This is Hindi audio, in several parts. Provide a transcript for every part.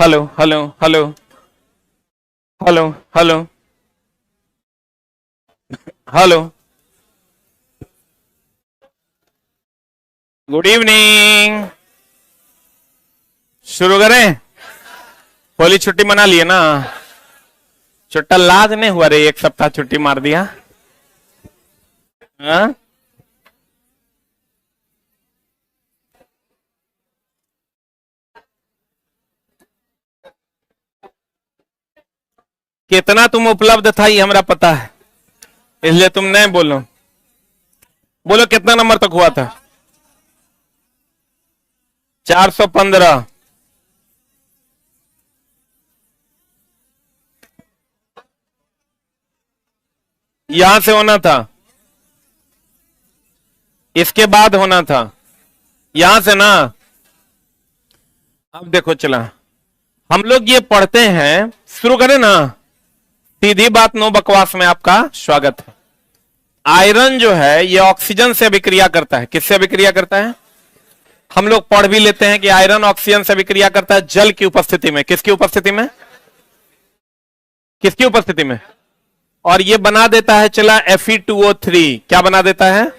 Hello hello hello hello hello hello, good evening. शुरू करें? होली छुट्टी मना लिए ना? छुट्टा लाज नहीं हुआ रे, एक सप्ताह छुट्टी मार दिया। हाँ? कितना तुम उपलब्ध था ये हमरा पता है, इसलिए तुम नहीं बोलो। बोलो कितना नंबर तक हुआ था? 415। यहां से होना था, इसके बाद होना था, यहां से ना। अब देखो चला, हम लोग ये पढ़ते हैं, शुरू करें ना? सीधी बात, नो बकवास में आपका स्वागत है। आयरन जो है ये ऑक्सीजन से अभिक्रिया करता है। किससे अभिक्रिया करता है? हम लोग पढ़ भी लेते हैं कि आयरन ऑक्सीजन से अभिक्रिया करता है जल की उपस्थिति में। किसकी उपस्थिति में? किसकी उपस्थिति में? और ये बना देता है चला Fe2O3। क्या बना देता है?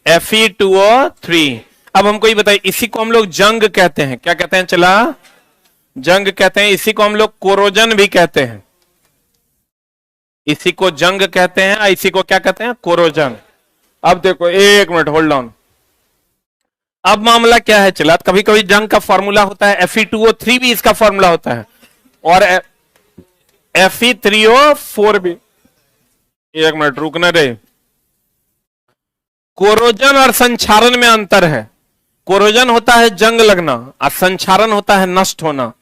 Fe2O3। अब हमको ये बताइए, इसी को हम लोग जंग कहते हैं। क्या कहते हैं चला? जंग कहते हैं। इसी को हम लोग कोरोजन भी कहते हैं। इसी को जंग कहते हैं और इसी को क्या कहते हैं? कोरोजन। अब देखो, एक मिनट होल्ड ऑन। अब मामला क्या है चला, कभी कभी जंग का फॉर्मूला होता है, Fe2O3 भी इसका फॉर्मूला होता है, और Fe3O4 भी। एक मिनट रुकना रे। कोरोजन और संक्षारण में अंतर है। कोरोजन होता है जंग लगना और संक्षारण होता है नष्ट होना।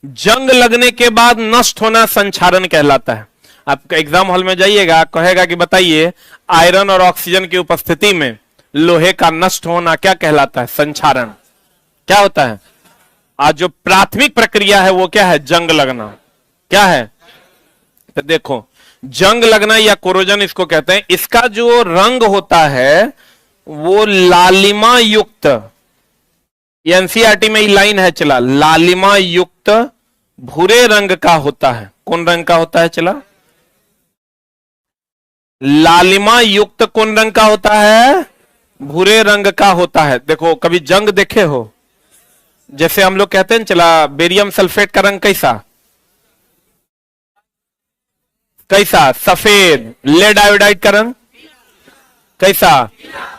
जंग लगने के बाद नष्ट होना संक्षारण कहलाता है। आप एग्जाम हॉल में जाइएगा, कहेगा कि बताइए आयरन और ऑक्सीजन की उपस्थिति में लोहे का नष्ट होना क्या कहलाता है? संक्षारण। क्या होता है? आज जो प्राथमिक प्रक्रिया है वो क्या है? जंग लगना। क्या है? तो देखो, जंग लगना या कोरोजन इसको कहते हैं। इसका जो रंग होता है वो लालिमा युक्त, एनसीईआरटी में लाइन है चला, लालिमा युक्त भूरे रंग का होता है। कौन रंग का होता है चला? लालिमा युक्त कौन रंग का होता है? भूरे रंग का होता है। देखो, कभी जंग देखे हो? जैसे हम लोग कहते हैं चला, बेरियम सल्फेट का रंग कैसा? कैसा? सफेद। लेड आयोडाइड का रंग कैसा?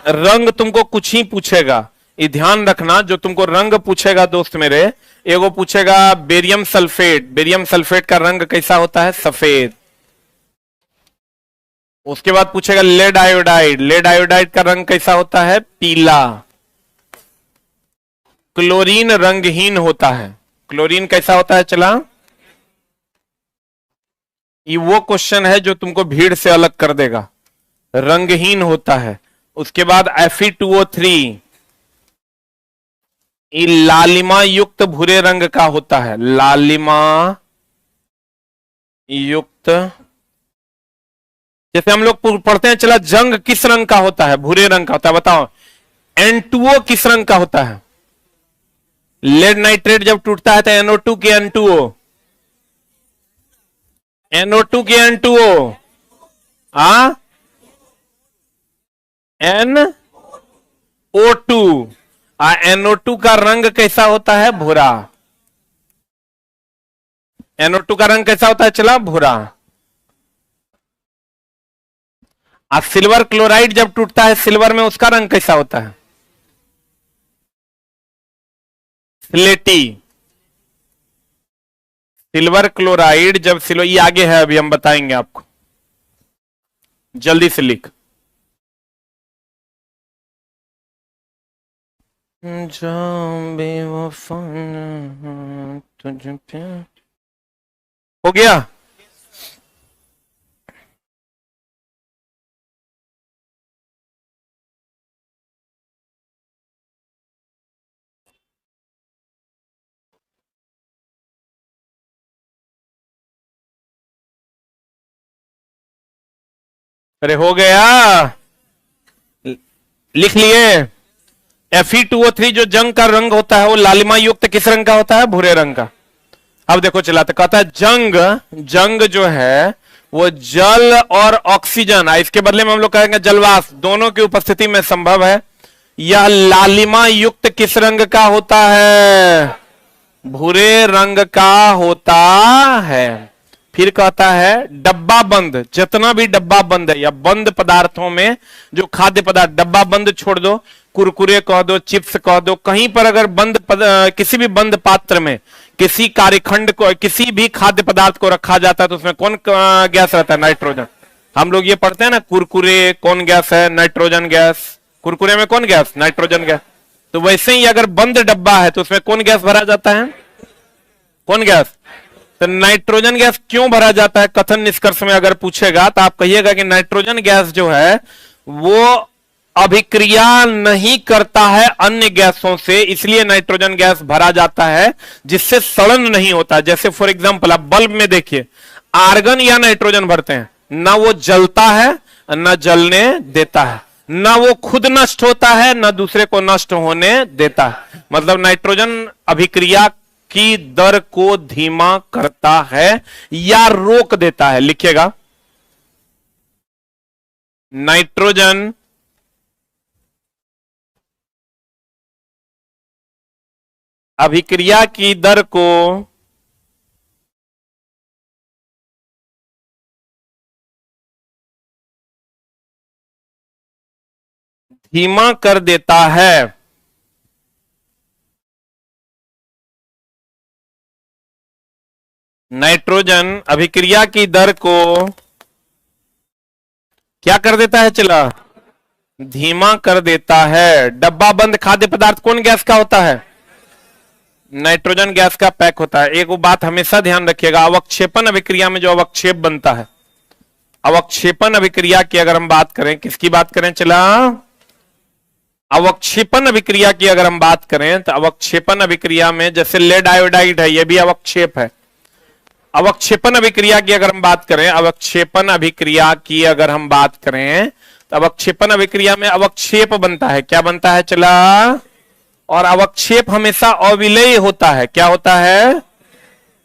रंग तुमको कुछ ही पूछेगा, ये ध्यान रखना। जो तुमको रंग पूछेगा दोस्त मेरे, एगो पूछेगा बेरियम सल्फेट। बेरियम सल्फेट का रंग कैसा होता है? सफेद। उसके बाद पूछेगा लेड आयोडाइड। लेड आयोडाइड का रंग कैसा होता है? पीला। क्लोरीन रंगहीन होता है। क्लोरीन कैसा होता है चला? ये वो क्वेश्चन है जो तुमको भीड़ से अलग कर देगा। रंगहीन होता है। उसके बाद Fe2O3 ये लालिमा युक्त भूरे रंग का होता है। लालिमा युक्त। जैसे हम लोग पढ़ते हैं चला, जंग किस रंग का होता है? भूरे रंग का होता है। बताओ, N2O किस रंग का होता है? लेड नाइट्रेट जब टूटता है तो NO2 के N2O, NO2 के N2O, NO2। NO2 का रंग कैसा होता है? भूरा। NO2 का रंग कैसा होता है चला? भूरा। सिल्वर क्लोराइड जब टूटता है सिल्वर में, उसका रंग कैसा होता है? स्लेटी। सिल्वर क्लोराइड जब ये आगे है, अभी हम बताएंगे आपको, जल्दी से लिख। हो गया? अरे हो गया, लिख लिए। Fe2O3 जो जंग का रंग होता है वो लालिमा युक्त किस रंग का होता है? भूरे रंग का। अब देखो चलाते, कहता है जंग, जंग जो है वो जल और ऑक्सीजन, इसके बदले में हम लोग कहेंगे जलवाष्प, दोनों की उपस्थिति में संभव है। यह लालिमा युक्त किस रंग का होता है? भूरे रंग का होता है। फिर कहता है डब्बा बंद, जितना भी डब्बा बंद है या बंद पदार्थों में जो खाद्य पदार्थ, डब्बा बंद छोड़ दो, कुरकुरे कह दो, चिप्स कह दो, कहीं पर अगर किसी भी बंद पात्र में किसी कार्यखंड को, किसी भी खाद्य पदार्थ को रखा जाता है तो उसमें कौन गैस रहता है? नाइट्रोजन। हम लोग ये पढ़ते हैं ना, कुरकुरे कौन गैस है? Nitrogen gas. कुरकुरे में कौन गैस? Nitrogen gas. तो वैसे ही अगर बंद डब्बा है तो उसमें कौन गैस भरा जाता है? कौन गैस? तो नाइट्रोजन गैस क्यों भरा जाता है? कथन निष्कर्ष में अगर पूछेगा तो आप कहिएगा कि नाइट्रोजन गैस जो है वो अभिक्रिया नहीं करता है अन्य गैसों से, इसलिए नाइट्रोजन गैस भरा जाता है, जिससे सड़न नहीं होता। जैसे फॉर एग्जांपल आप बल्ब में देखिए, आर्गन या नाइट्रोजन भरते हैं, ना वो जलता है ना जलने देता है, ना वो खुद नष्ट होता है ना दूसरे को नष्ट होने देता है। मतलब नाइट्रोजन अभिक्रिया की दर को धीमा करता है या रोक देता है। लिखिएगा, नाइट्रोजन अभिक्रिया की दर को धीमा कर देता है। नाइट्रोजन अभिक्रिया की दर को क्या कर देता है? चला, धीमा कर देता है। डब्बा बंद खाद्य पदार्थ कौन गैस का होता है? नाइट्रोजन गैस का पैक होता है। एक वो बात हमेशा ध्यान रखिएगा, अवक्षेपण अभिक्रिया में जो अवक्षेप बनता है, अवक्षेपण अभिक्रिया की अगर हम बात करें, किसकी बात करें? चला, अवक्षेपण अभिक्रिया की अगर हम बात करें तो अवक्षेपण अभिक्रिया में जैसे लेड आयोडाइड है, यह भी अवक्षेप है। अवक्षेपण अभिक्रिया की अगर हम बात करें, अवक्षेपण अभिक्रिया की अगर हम बात करें तो अवक्षेपण अभिक्रिया में अवक्षेप बनता है। क्या बनता है? चला, और अवक्षेप हमेशा अविलेय होता है। क्या होता है?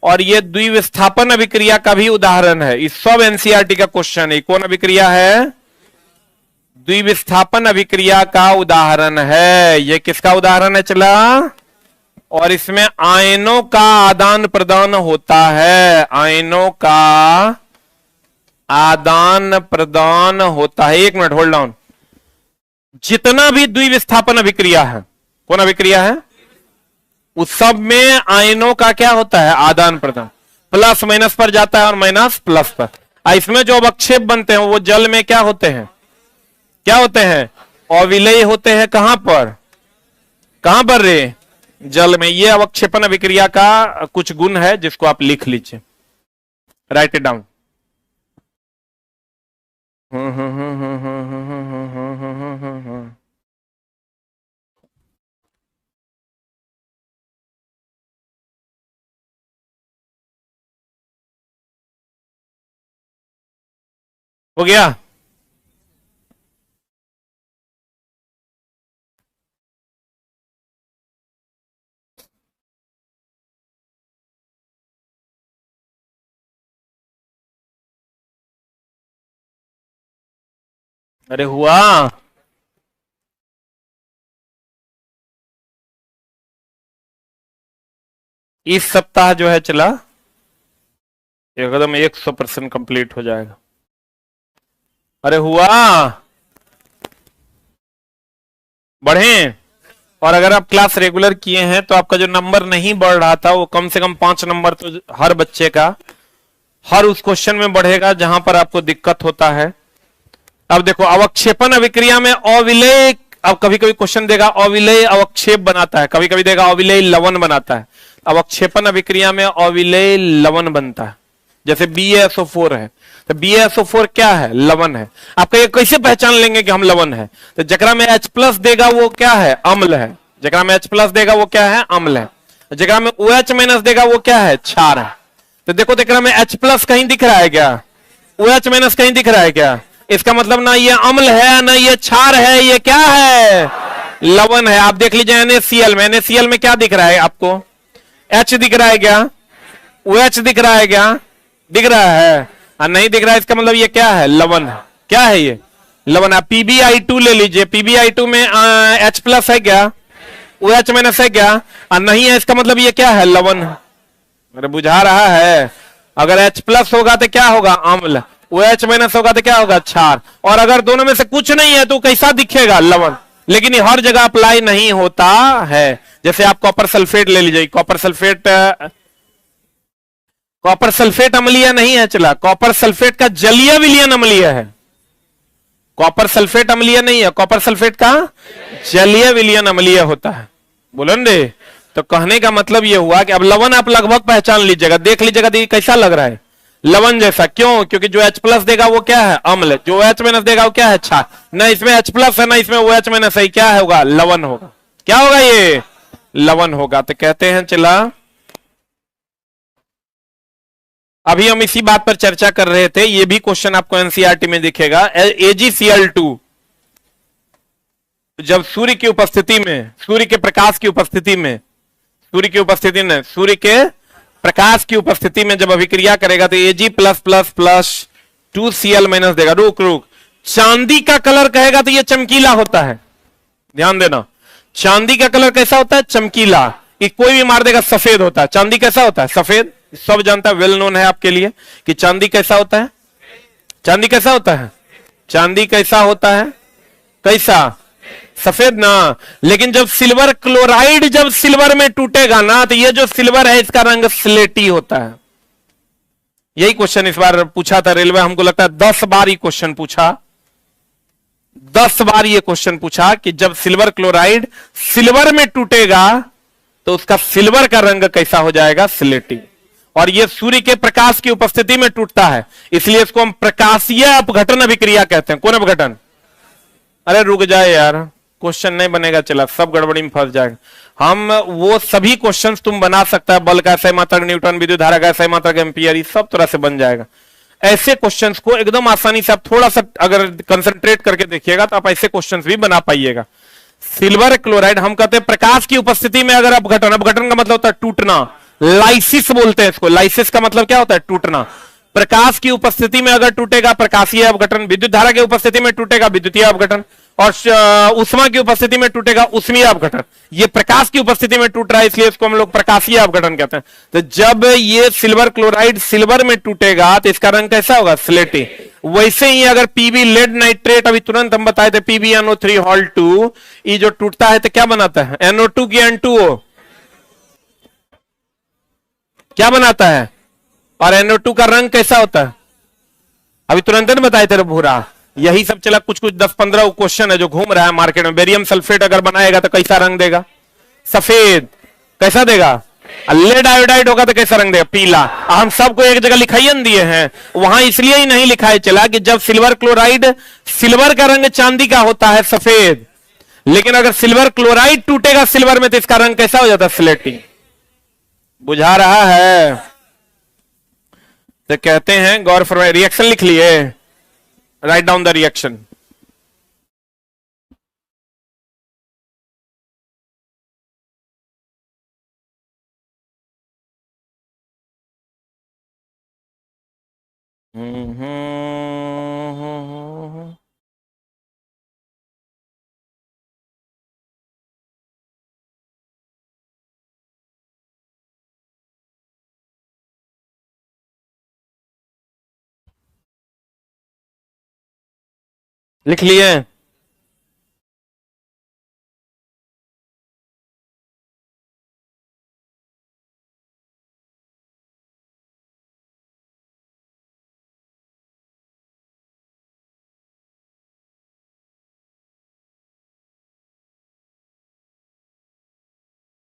और यह द्विविस्थापन अभिक्रिया का भी उदाहरण है। इस सब एनसीईआरटी का क्वेश्चन है। कौन अभिक्रिया है? द्विविस्थापन अभिक्रिया का उदाहरण है। यह किसका उदाहरण है? चला, और इसमें आयनों का आदान प्रदान होता है। आयनों का आदान प्रदान होता है। एक मिनट होल्ड डाउन। जितना भी द्विविस्थापन अभिक्रिया है, कौन अभिक्रिया है, उस सब में आयनों का क्या होता है? आदान प्रदान। प्लस माइनस पर जाता है और माइनस प्लस पर। इसमें जो अवक्षेप बनते हैं वो जल में क्या होते हैं? क्या होते हैं? अविलेय होते हैं। कहां पर? कहां पर रे? जल में। ये अवक्षेपण अभिक्रिया का कुछ गुण है जिसको आप लिख लीजिए, राइट इट डाउन। हो गया? अरे हुआ? इस सप्ताह जो है चला एकदम 100% कंप्लीट हो जाएगा। अरे हुआ? बढ़े। और अगर आप क्लास रेगुलर किए हैं तो आपका जो नंबर नहीं बढ़ रहा था वो कम से कम 5 नंबर तो हर बच्चे का हर उस क्वेश्चन में बढ़ेगा जहां पर आपको दिक्कत होता है। अब देखो, अवक्षेपण अभिक्रिया में अविलेय, अब कभी कभी क्वेश्चन देगा अविलेय अवक्षेप बनाता है, कभी कभी देगा अविलेय लवण बनाता है। अवक्षेपण अभिक्रिया में अविलेय लवण बनता है। जैसे BaSO4 है, तो BaSO4 क्या है? लवण है। आप ये कैसे पहचान लेंगे कि हम लवण है? तो जकरा में H+ देगा वो क्या है? अम्ल है। जकरा में H+ देगा वो क्या है? अम्ल है। जकरा में OH- देगा वो क्या है? क्षार है। तो देखो, जकरा में H+ कहीं दिख रहा है क्या? OH- कहीं दिख रहा है क्या? इसका मतलब ना ये अम्ल है ना ये क्षार है, ये क्या है? लवण है। आप देख लीजिए NaCl में, NaCl में क्या दिख रहा है आपको? H दिख रहा है क्या? OH दिख रहा है क्या? दिख रहा है और नहीं दिख रहा है, इसका मतलब ये क्या है? लवण। क्या है ये? लवण। आप PbI2 ले लीजिए, PbI2 में H प्लस है क्या? OH माइनस है क्या? और नहीं है, इसका मतलब ये क्या है? लवण। मेरे बुझा रहा है? अगर H प्लस होगा तो क्या होगा? अम्ल। OH माइनस होगा तो क्या होगा? क्षार। और अगर दोनों में से कुछ नहीं है तो कैसा दिखेगा? लवण। लेकिन ये हर जगह अप्लाई नहीं होता है। जैसे आप कॉपर सल्फेट ले लीजिए, कॉपर सल्फेट अम्लीय नहीं है, चला कॉपर सल्फेट का जलीय विलयन अम्लीय है। कॉपर सल्फेट अम्लीय नहीं है, कॉपर सल्फेट का जलीय विलयन अम्लीय होता है। बोलो रे। तो कहने का मतलब यह हुआ कि अब लवण आप लगभग पहचान लीजिएगा, देख लीजिएगा तो कैसा लग रहा है? लवण जैसा। क्यों? क्योंकि जो H प्लस देगा वो क्या है? अम्ल। जो OH माइनस देगा वो क्या है? क्षार। ना इसमें H प्लस है ना इसमें OH माइनस है, क्या होगा? लवण होगा। क्या होगा? ये लवण होगा। तो कहते हैं चला, अभी हम इसी बात पर चर्चा कर रहे थे, ये भी क्वेश्चन आपको एनसीईआरटी में दिखेगा। AgCl2 जब सूर्य की उपस्थिति में, सूर्य के प्रकाश की उपस्थिति में, सूर्य के प्रकाश की उपस्थिति में जब अभिक्रिया करेगा तो Ag plus plus plus 2Cl minus देगा। रुक रुक, चांदी का कलर कहेगा तो ये चमकीला होता है। ध्यान देना, चांदी का कलर कैसा होता है? चमकीला। कि कोई भी मार देगा सफेद होता है। चांदी कैसा होता है? सफेद। सब जानता है, वेल नोन है आपके लिए कि चांदी कैसा होता है। चांदी कैसा होता है? चांदी कैसा होता है? कैसा? सफेद ना। लेकिन जब सिल्वर क्लोराइड जब सिल्वर में टूटेगा ना तो ये जो सिल्वर है इसका रंग स्लेटी होता है। यही क्वेश्चन इस बार पूछा था रेलवे, हमको लगता है 10 बार ये क्वेश्चन पूछा, 10 बार ये क्वेश्चन पूछा कि जब सिल्वर क्लोराइड सिल्वर में टूटेगा तो उसका सिल्वर का रंग कैसा हो जाएगा? स्लेटी। और ये सूर्य के प्रकाश की उपस्थिति में टूटता है, इसलिए इसको हम प्रकाशीय अपघटन अभिक्रिया कहते हैं। कौन अपघटन? अरे रुक जाए यार, क्वेश्चन नहीं बनेगा, चला सब गड़बड़ी में फंस जाएगा। हम वो सभी क्वेश्चंस तुम बना सकता है, बल का ऐसे मात्रक, न्यूटन, विद्युत धारा का ऐसे मात्रक, एम्पियर, ये सब तरह से बन जाएगा। ऐसे क्वेश्चंस को एकदम आसानी से आप थोड़ा सा अगर कंसंट्रेट करके देखिएगा तो आप ऐसे क्वेश्चंस भी बना पाइएगा। सिल्वर क्लोराइड, हम कहते हैं प्रकाश की उपस्थिति में अगर अपघटन, अपघटन का मतलब होता है टूटना, लाइसिस बोलते हैं इसको। लाइसिस का मतलब क्या होता है? टूटना। प्रकाश की उपस्थिति में अगर टूटेगा प्रकाशीय अपघटन, विद्युत धारा की उपस्थिति में टूटेगा विद्युतीय अपघटन, और उष्मा की उपस्थिति में टूटेगा उष्मीय अपघटन। ये प्रकाश की उपस्थिति में टूट रहा है इसलिए इसको हम लोग प्रकाशीय अपघटन कहते हैं। तो जब ये सिल्वर क्लोराइड सिल्वर में टूटेगा तो इसका रंग कैसा होगा? स्लेटी। वैसे ही अगर पीबी लेड नाइट्रेट, अभी तुरंत हम बताए थे, PbNO3 ये जो टूटता है तो क्या बनाता है? NO2 की N2O क्या बनाता है? और NO2 का रंग कैसा होता है? अभी तुरंत बताए थे भूरा। यही सब चला, कुछ 10-15 क्वेश्चन है जो घूम रहा है मार्केट में। बेरियम सल्फेट अगर बनाएगा तो कैसा रंग देगा? सफेद। कैसा देगा? लेड आयोडाइड होगा तो कैसा रंग देगा? पीला। हम सबको एक जगह लिखाई दिए हैं, वहां इसलिए ही नहीं लिखाया चला कि जब सिल्वर क्लोराइड, सिल्वर का रंग चांदी का होता है सफेद, लेकिन अगर सिल्वर क्लोराइड टूटेगा सिल्वर में तो इसका रंग कैसा हो जाता है? स्लेटी। बुझा रहा है? तो कहते हैं गौर फरमाइए, रिएक्शन लिख लिए, राइट डाउन द रिएक्शन। लिख लिए?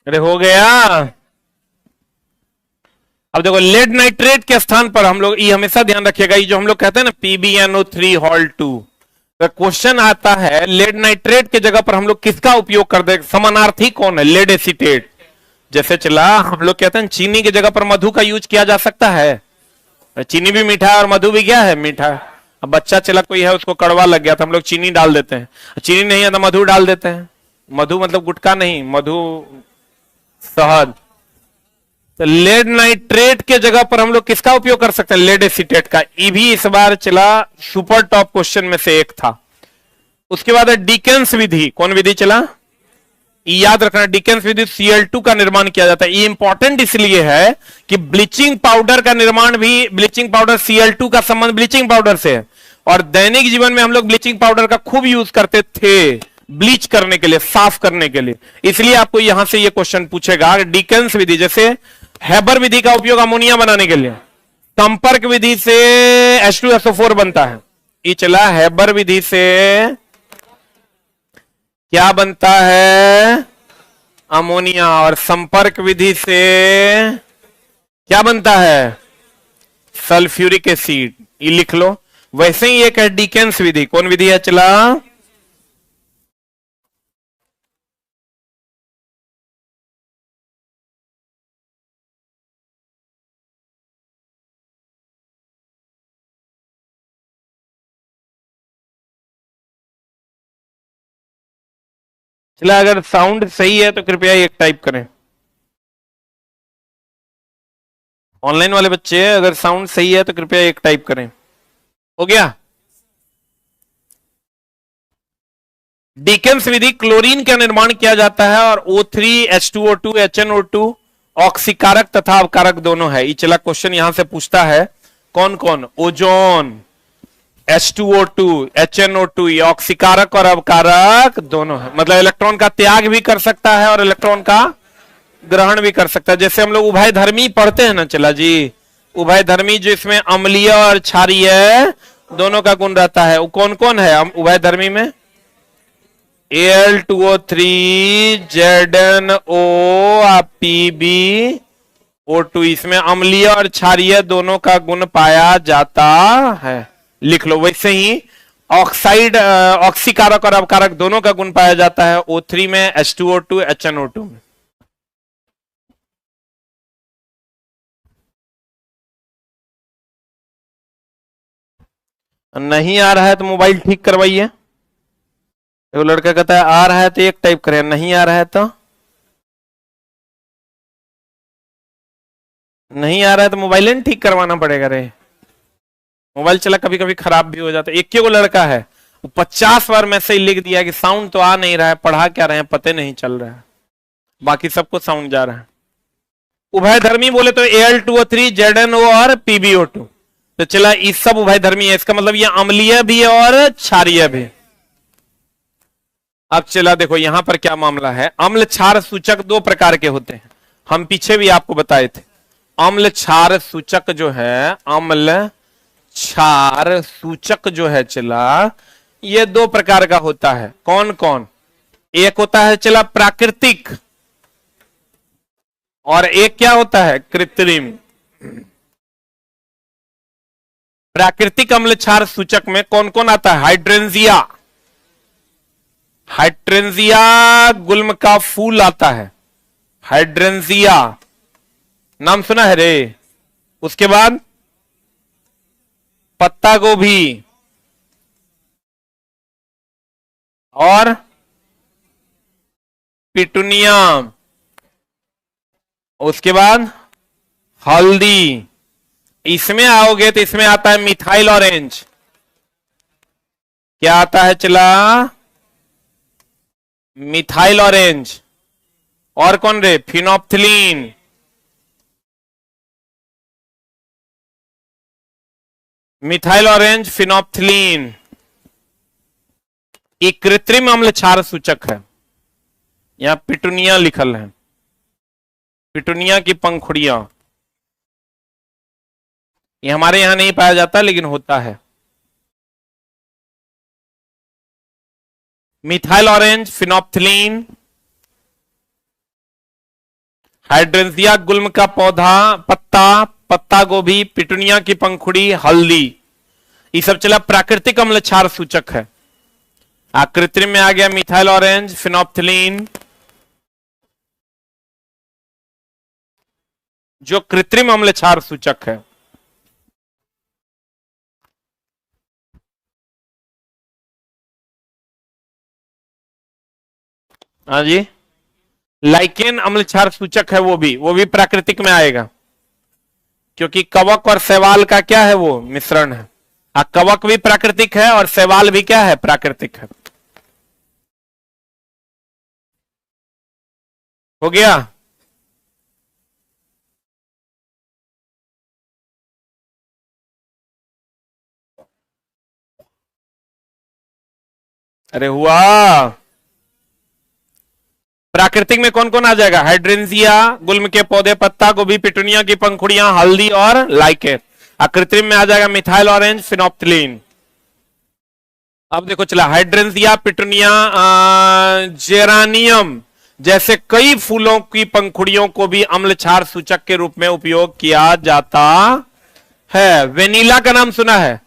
अरे हो गया। अब देखो, लेड नाइट्रेट के स्थान पर हम लोग, ये हमेशा ध्यान रखिएगा, ये जो हम लोग कहते हैं ना PbNO3 क्वेश्चन आता है, लेड नाइट्रेट के जगह पर हम लोग किसका उपयोग कर दे? समानार्थी कौन है? Lead acetate. जैसे चला हम लोग कहते हैं चीनी की जगह पर मधु का यूज किया जा सकता है। चीनी भी मीठा है और मधु भी क्या है? मीठा। अब बच्चा चला कोई है, उसको कड़वा लग गया तो हम लोग चीनी डाल देते हैं, चीनी नहीं है तो मधु डाल देते हैं। मधु मतलब गुटखा नहीं, मधु शहद। तो लेड नाइट्रेट के जगह पर हम लोग किसका उपयोग कर सकते हैं? लेड एसीटेट का। ई भी इस बार चला सुपर टॉप क्वेश्चन में से एक था। उसके बाद डिकेंस विधि, कौन विधि चला? याद रखना, डिकेंस विधि Cl2 का निर्माण किया जाता है। ये इंपॉर्टेंट इसलिए है कि ब्लीचिंग पाउडर का निर्माण भी, ब्लीचिंग पाउडर Cl2 का संबंध ब्लीचिंग पाउडर से है, और दैनिक जीवन में हम लोग ब्लीचिंग पाउडर का खूब यूज करते थे ब्लीच करने के लिए, साफ करने के लिए। इसलिए आपको यहां से ये क्वेश्चन पूछेगा। डिकेंस विधि, जैसे हैबर विधि का उपयोग अमोनिया बनाने के लिए, संपर्क विधि से H2SO4 बनता है। ये चला हैबर विधि से क्या बनता है? अमोनिया। और संपर्क विधि से क्या बनता है? Sulphuric acid. ये लिख लो। वैसे ही एक है डिकेंस विधि, कौन विधि है चला? चला, अगर साउंड सही है तो कृपया एक टाइप करें। ऑनलाइन वाले बच्चे, अगर साउंड सही है तो कृपया एक टाइप करें। हो गया? डिकेंस विधि, क्लोरीन का निर्माण किया जाता है और O3H2O2 HNO2 ऑक्सीकारक तथा अवकारक दोनों है। ये चला क्वेश्चन यहां से पूछता है कौन कौन? ओजोन, H2O2 HNO2, ये ऑक्सीकारक और अवकारक दोनों है। मतलब इलेक्ट्रॉन का त्याग भी कर सकता है और इलेक्ट्रॉन का ग्रहण भी कर सकता है। जैसे हम लोग उभयधर्मी पढ़ते हैं ना चला जी, उभयधर्मी जो इसमें अम्लीय और क्षारीय दोनों का गुण रहता है, वो कौन कौन है उभयधर्मी में? Al2O3 ZnO PbO2, इसमें अम्लीय और क्षारीय दोनों का गुण पाया जाता है। लिख लो। वैसे ही ऑक्साइड, ऑक्सीकारक और अवकारक दोनों का गुण पाया जाता है O3 में, H2O2 HNO2 में। नहीं आ रहा है तो मोबाइल ठीक करवाइए। वो लड़का कहता है आ रहा है तो एक टाइप करें, नहीं आ रहा है तो नहीं आ रहा है तो मोबाइल ठीक करवाना पड़ेगा रे। मोबाइल चला कभी कभी खराब भी हो जाता है। एक वो लड़का है, वो 50 बार मैसेज लिख दिया कि साउंड तो आ नहीं रहा है, पढ़ा क्या रहे हैं पते नहीं चल रहा है, बाकी सबको साउंड जा रहा है। उभयधर्मी बोले तो Al2O3 ZnO और PbO2, तो चला इस सब उभयधर्मी है। इसका मतलब ये अम्लीय भी है और क्षारीय भी। अब चला देखो यहां पर क्या मामला है। अम्ल क्षार सूचक दो प्रकार के होते हैं, हम पीछे भी आपको बताए थे। अम्ल क्षार सूचक जो है, अम्ल क्षार सूचक जो है चला, ये दो प्रकार का होता है। कौन कौन? एक होता है चला प्राकृतिक, और एक क्या होता है? कृत्रिम। प्राकृतिक अम्ल क्षार सूचक में कौन कौन आता है? हाइड्रेंजिया, हाइड्रेंजिया गुल्म का फूल आता है, हाइड्रेंजिया नाम सुना है रे। उसके बाद पत्ता गोभी और पिटुनिया। उसके बाद हल्दी। इसमें आओगे तो इसमें आता है मिथाइल ऑरेंज। क्या आता है चला? Methyl orange. और कौन रे? फिनोप्थिलीन। Methyl orange, phenolphthalein. एक कृत्रिम अम्ल क्षार सूचक है। यहां पिटुनिया लिखल है, पिटुनिया की पंखुड़ियां। ये हमारे यहां नहीं पाया जाता लेकिन होता है। मिथाइल ऑरेंज, फिनोप्थिलीन, हाइड्रेंजिया गुल्म का पौधा, पत्ता, पत्ता गोभी, पिटुनिया की पंखुड़ी, हल्दी, ये सब चला प्राकृतिक अम्ल क्षार सूचक है। कृत्रिम में आ गया मिथाइल ऑरेंज, फिनोप्थिलीन। जो कृत्रिम अम्ल क्षार सूचक है। हाँ जी, लाइकेन अम्ल क्षार सूचक है, वो भी प्राकृतिक में आएगा, क्योंकि कवक और शैवाल का क्या है, वो मिश्रण है। कवक भी प्राकृतिक है और शैवाल भी क्या है, प्राकृतिक है। हो गया। अरे हुआ। प्राकृतिक में कौन कौन आ जाएगा, हाइड्रेंसिया, गुल्म के पौधे, पत्ता गोभी, पिटूनिया की पंखुड़ियां, हल्दी और लाइकेन। कृत्रिम में आ जाएगा मिथाइल ऑरेंज, फिनोप्थिलीन। अब देखो चला, हाइड्रेंसिया, पिटूनिया, जेरानियम जैसे कई फूलों की पंखुड़ियों को भी अम्ल क्षार सूचक के रूप में उपयोग किया जाता है। वेनिला का नाम सुना है,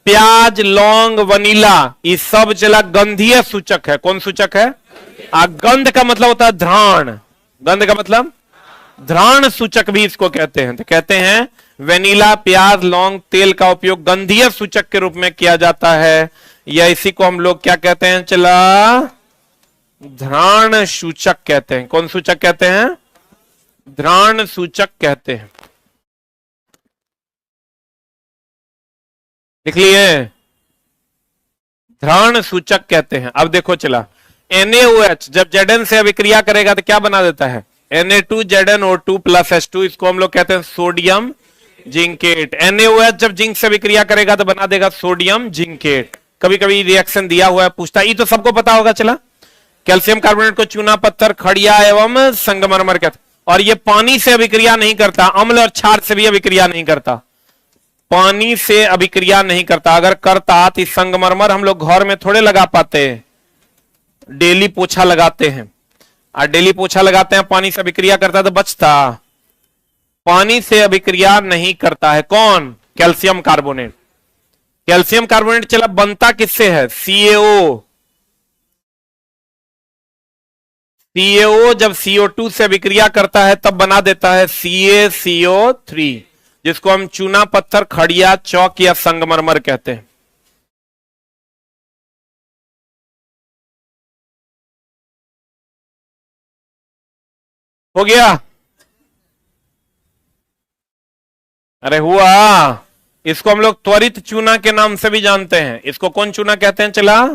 प्याज, लौंग, वनीला, ये सब चला गंधीय सूचक है। कौन सूचक है? गंध का मतलब होता है घ्राण, गंध का मतलब घ्राण सूचक भी इसको कहते हैं। तो कहते हैं वेनिला, प्याज, लौंग, तेल का उपयोग गंधीय सूचक के रूप में किया जाता है, या इसी को हम लोग क्या कहते हैं, चला घ्राण सूचक कहते हैं। कौन सूचक कहते हैं? घ्राण सूचक कहते हैं। लिख लिए? घ्राण सूचक कहते हैं। अब देखो चला, NaOH जब Zn से अभिक्रिया करेगा तो क्या बना देता है, Na2ZnO2 प्लस H2, इसको हम लोग कहते हैं सोडियम जिंकेट। NaOH जब जिंक से अभिक्रिया करेगा तो बना देगा सोडियम जिंकेट। कभी कभी रिएक्शन दिया हुआ है, पूछता है, ये तो सबको पता होगा। चला, कैल्शियम कार्बोनेट को चूना पत्थर, खड़िया एवं संगमरमर कहते हैं। और ये पानी से अभिक्रिया नहीं करता, अम्ल और क्षार से भी अभिक्रिया नहीं करता, पानी से अभिक्रिया नहीं करता। अगर करता तो संगमरमर हम लोग घर में थोड़े लगा पाते, डेली पोछा लगाते हैं, और डेली पोछा लगाते हैं, पानी से अभिक्रिया करता तो बचता। पानी से अभिक्रिया नहीं करता है। कौन? Calcium carbonate. कैल्शियम कार्बोनेट चला बनता किससे है? CaO। CaO जब CO2 से अभिक्रिया करता है तब बना देता है CaCO3, जिसको हम चूना पत्थर, खड़िया, चौक या संगमरमर कहते हैं। हो गया? अरे हुआ। इसको हम लोग त्वरित चूना के नाम से भी जानते हैं। इसको कौन चूना कहते हैं? चला,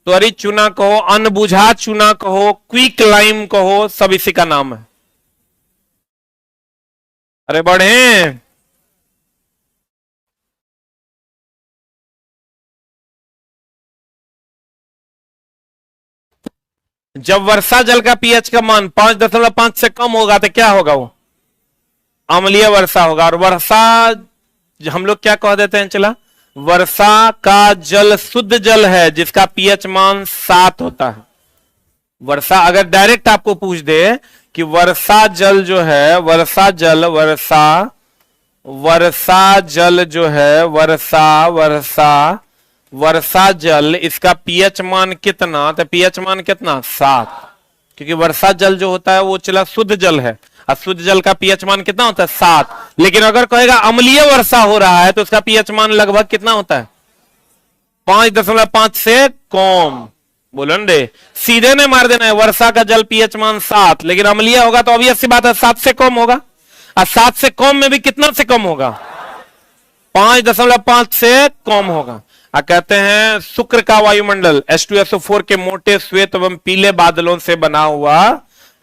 त्वरित चूना कहो, अनबुझा चूना कहो, क्विक लाइम कहो, सब इसी का नाम है। अरे बढ़े। जब वर्षा जल का पीएच का मान 5.5 से कम होगा तो क्या होगा? वो अम्लीय वर्षा होगा। और वर्षा हम लोग क्या कह देते हैं? चला, वर्षा का जल शुद्ध जल है जिसका पीएच मान 7 होता है। वर्षा अगर डायरेक्ट आपको पूछ दे कि वर्षा जल जो है, वर्षा जल जो है, वर्षा जल, इसका पीएच मान कितना? तो पीएच मान कितना? 7, क्योंकि वर्षा जल जो होता है वो चला शुद्ध जल है, और शुद्ध जल का पीएच मान कितना होता है? 7। लेकिन अगर कहेगा अम्लीय वर्षा हो रहा है तो उसका पीएच मान लगभग कितना होता है? 5.5 से कम। बोलो न रे, सीधे ने मार देना है, वर्षा का जल पीएच मान 7, लेकिन अम्लीय होगा तो ऑब्वियस सी बात है 7 से कम होगा। और 7 से कम में भी कितना से कम होगा? 5.5 से कम होगा। कहते हैं शुक्र का वायुमंडल H2SO4 के मोटे श्वेत एवं पीले बादलों से बना हुआ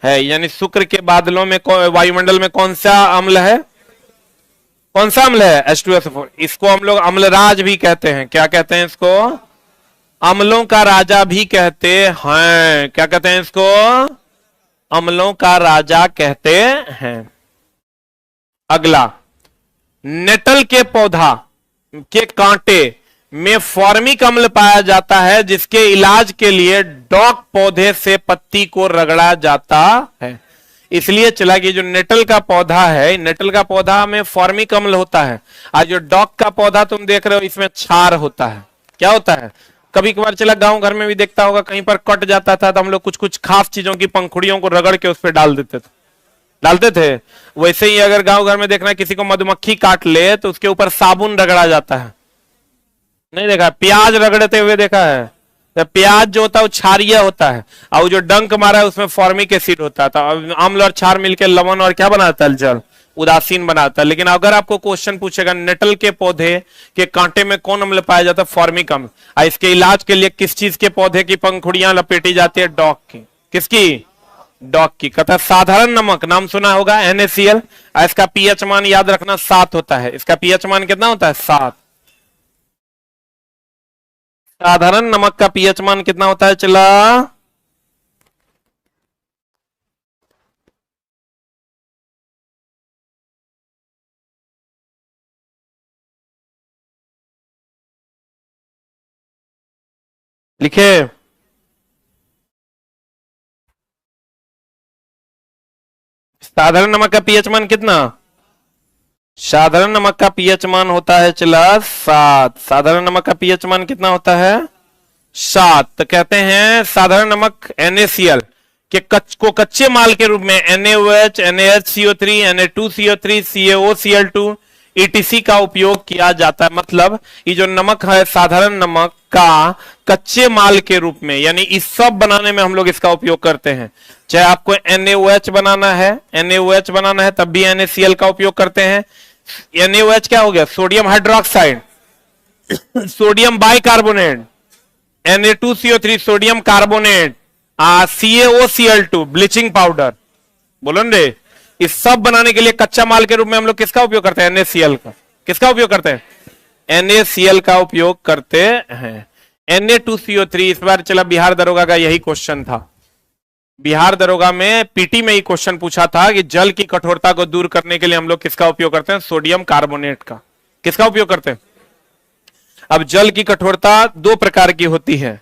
है। यानी शुक्र के बादलों में, वायुमंडल में कौन सा अम्ल है? कौन सा अम्ल है? H2SO4। इसको हम लोग अम्लराज भी कहते हैं। क्या कहते हैं इसको? अम्लों का राजा भी कहते हैं। क्या कहते हैं इसको? अम्लों का राजा कहते हैं। अगला, नेटल के पौधा के कांटे में फॉर्मिक अम्ल पाया जाता है, जिसके इलाज के लिए डॉक पौधे से पत्ती को रगड़ा जाता है। इसलिए चला कि जो नेटल का पौधा है, नेटल का पौधा में फॉर्मिक अम्ल होता है, और जो डॉक का पौधा तुम देख रहे हो इसमें क्षार होता है। क्या होता है? कभी कभार चला गांव घर में भी देखता होगा, कहीं पर कट जाता था तो हम लोग कुछ कुछ खास चीजों की पंखुड़ियों को रगड़ के उस पर डालते थे। वैसे ही अगर गांव घर में देखना किसी को मधुमक्खी काट ले तो उसके ऊपर साबुन रगड़ा जाता है। नहीं देखा? प्याज रगड़ते हुए देखा है? तो प्याज जो होता है वो क्षारीय होता है, और वो जो डंक मारा है उसमें फॉर्मिक एसिड होता है। तो अम्ल और क्षार मिलकर लवण और क्या बनाता है, जल, उदासीन बनाता है। लेकिन अगर आपको क्वेश्चन पूछेगा नेटल के पौधे के कांटे में कौन अम्ल पाया जाता है, फॉर्मिक अम्ल, और इसके इलाज के लिए किस चीज के पौधे की पंखुड़ियां लपेटी जाती है, डॉग की। किसकी, डॉग की। कहता है साधारण नमक, नाम सुना होगा NaCl, इसका पीएच मान याद रखना 7 होता है। इसका पीएच मान कितना होता है, 7। साधारण नमक का पीएच मान कितना होता है, चला लिखे, साधारण नमक का पीएच मान कितना, साधारण नमक का पीएच मान होता है चला 7। साधारण नमक का पीएच मान कितना होता है, 7। तो कहते हैं साधारण नमक NaCl के को कच्चे माल के रूप में NaOH, NaHCO3, Na2CO3, CaOCl2 ETC का उपयोग किया जाता है। मतलब ये जो नमक है साधारण नमक का कच्चे माल के रूप में, यानी इस सब बनाने में हम लोग इसका उपयोग करते हैं। चाहे आपको NaOH बनाना है, NaOH बनाना है तब भी NaCl का उपयोग करते हैं। NaOH क्या हो गया, sodium hydroxide, sodium bicarbonate, Na2CO3 sodium carbonate, CaOCl2 bleaching powder, बोलो रे। इस सब बनाने के लिए कच्चा माल के रूप में हम लोग किसका उपयोग करते हैं, NaCl का। किसका उपयोग करते हैं, NaCl का उपयोग करते हैं। Na2CO3 इस बार चला बिहार दरोगा का यही क्वेश्चन था। बिहार दरोगा में पीटी में ही क्वेश्चन पूछा था कि जल की कठोरता को दूर करने के लिए हम लोग किसका उपयोग करते हैं, सोडियम कार्बोनेट का। किसका उपयोग करते हैं। अब जल की कठोरता 2 प्रकार की होती है।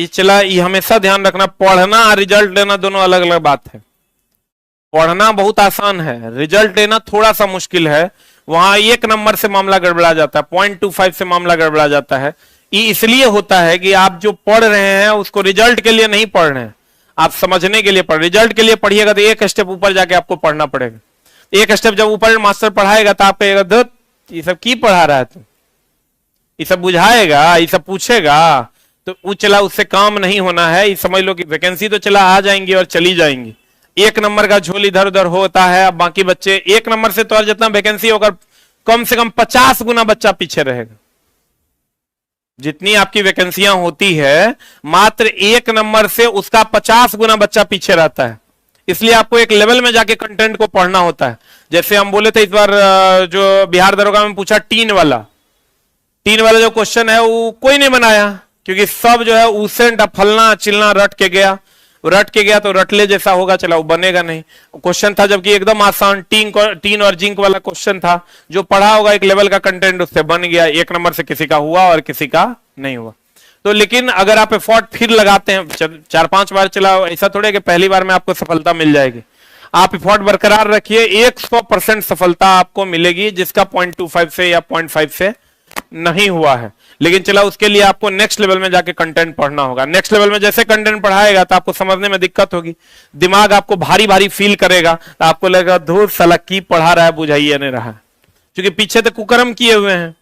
चला ये हमेशा ध्यान रखना, पढ़ना और रिजल्ट लेना दोनों अलग अलग बात है। पढ़ना बहुत आसान है, रिजल्ट लेना थोड़ा सा मुश्किल है। वहां 1 नंबर से मामला गड़बड़ा जाता है, 0.25 से मामला गड़बड़ा जाता है। ये इसलिए होता है कि आप जो पढ़ रहे हैं उसको रिजल्ट के लिए नहीं पढ़ रहे हैं, आप समझने के लिए पढ़। रिजल्ट के लिए पढ़िएगा तो 1 स्टेप ऊपर जाके आपको पढ़ना पड़ेगा। 1 स्टेप जब ऊपर मास्टर पढ़ाएगा तो आप कहेगा ये सब की पढ़ा रहा है तू, ये सब बुझाएगा, ये सब पूछेगा, तो वो चला उससे काम नहीं होना है। ये समझ लो कि वैकेंसी तो चला आ जाएंगी और चली जाएंगी। 1 नंबर का झोल इधर उधर होता है। अब बाकी बच्चे 1 नंबर से तो और जितना वैकेंसी होगा कम से कम 50 गुना बच्चा पीछे रहेगा। जितनी आपकी वैकेंसियां होती है मात्र 1 नंबर से उसका 50 गुना बच्चा पीछे रहता है। इसलिए आपको एक लेवल में जाके कंटेंट को पढ़ना होता है। जैसे हम बोले थे इस बार जो बिहार दरोगा में पूछा टीन वाला जो क्वेश्चन है वो कोई नहीं बनाया, क्योंकि सब जो है उसेंट फलना चिलना रट के गया तो रटले जैसा होगा, चला वो बनेगा नहीं। क्वेश्चन था जबकि एकदम आसान, टीन और जिंक वाला क्वेश्चन था। जो पढ़ा होगा एक लेवल का कंटेंट उससे बन गया। 1 नंबर से किसी का हुआ और किसी का नहीं हुआ। तो लेकिन अगर आप एफर्ट फिर लगाते हैं 4-5 बार, चला ऐसा थोड़े कि पहली बार में आपको सफलता मिल जाएगी। आप एफर्ट बरकरार रखिए, 100% सफलता आपको मिलेगी, जिसका 0.25 से या 0.5 से नहीं हुआ है। लेकिन चला उसके लिए आपको नेक्स्ट लेवल में जाके कंटेंट पढ़ना होगा। नेक्स्ट लेवल में जैसे कंटेंट पढ़ाएगा तो आपको समझने में दिक्कत होगी, दिमाग आपको भारी भारी फील करेगा, तो आपको लगेगा धूर साला की पढ़ा रहा है, बुझाइए नहीं रहा, क्योंकि पीछे तो कुकर्म किए हुए हैं,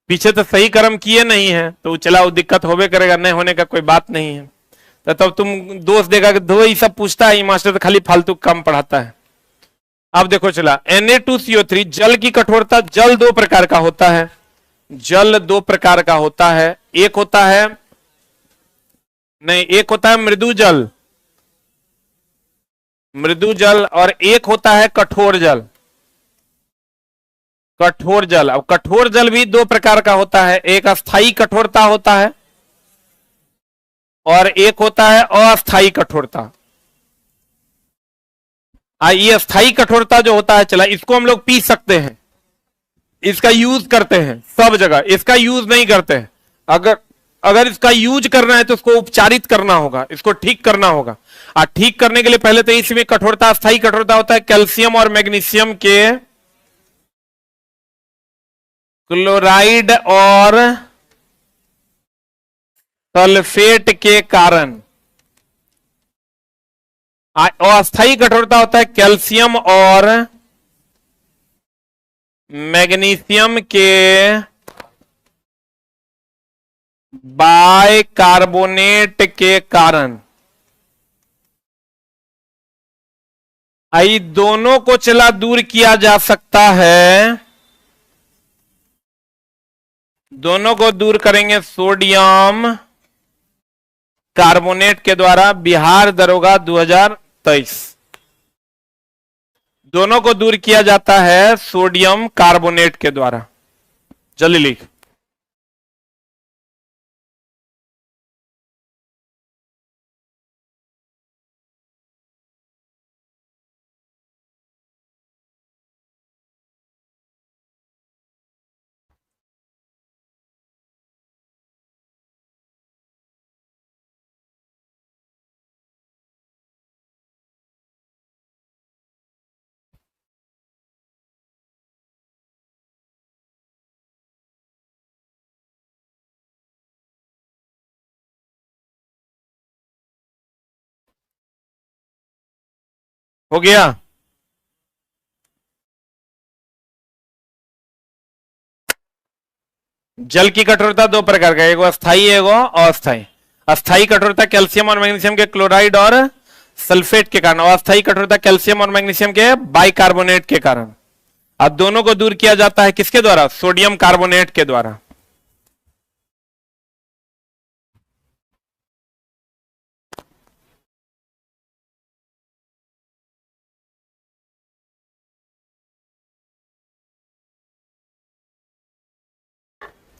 पीछे तो सही कर्म किए नहीं है। तो चला वो दिक्कत होवे करेगा, नहीं होने का कोई बात नहीं है। तो तब तुम दोष देगा कि दो ही सब पूछता है, मास्टर तो खाली फालतू कम पढ़ाता है। अब देखो चला Na2CO3 जल की कठोरता, जल 2 प्रकार का होता है। जल 2 प्रकार का होता है, एक होता है मृदु जल और एक होता है कठोर जल। अब कठोर जल भी 2 प्रकार का होता है, एक अस्थाई कठोरता होता है और एक होता है अस्थाई कठोरता। ये अस्थाई कठोरता जो होता है चला, इसको हम लोग पी सकते हैं, इसका यूज करते हैं सब जगह, इसका यूज नहीं करते हैं। अगर इसका यूज करना है तो इसको उपचारित करना होगा, इसको ठीक करना होगा। और ठीक करने के लिए पहले तो इसमें कठोरता, अस्थाई कठोरता होता है कैल्शियम और मैग्नीशियम के क्लोराइड और सल्फेट के कारण। अस्थाई कठोरता होता है कैल्शियम और मैग्नीशियम के बाइकार्बोनेट के कारण। आई दोनों को चला दूर किया जा सकता है, दोनों को दूर करेंगे सोडियम कार्बोनेट के द्वारा। बिहार दरोगा 2023। दोनों को दूर किया जाता है सोडियम कार्बोनेट के द्वारा। जल्दी लिख। हो गया? जल की कठोरता दो प्रकार का, एगो अस्थाई एगो अस्थाई। अस्थाई कठोरता कैल्शियम और मैग्नीशियम के क्लोराइड और सल्फेट के कारण, और अस्थाई कठोरता कैल्शियम और मैग्नीशियम के बाइकार्बोनेट के कारण। अब दोनों को दूर किया जाता है किसके द्वारा? सोडियम कार्बोनेट के द्वारा।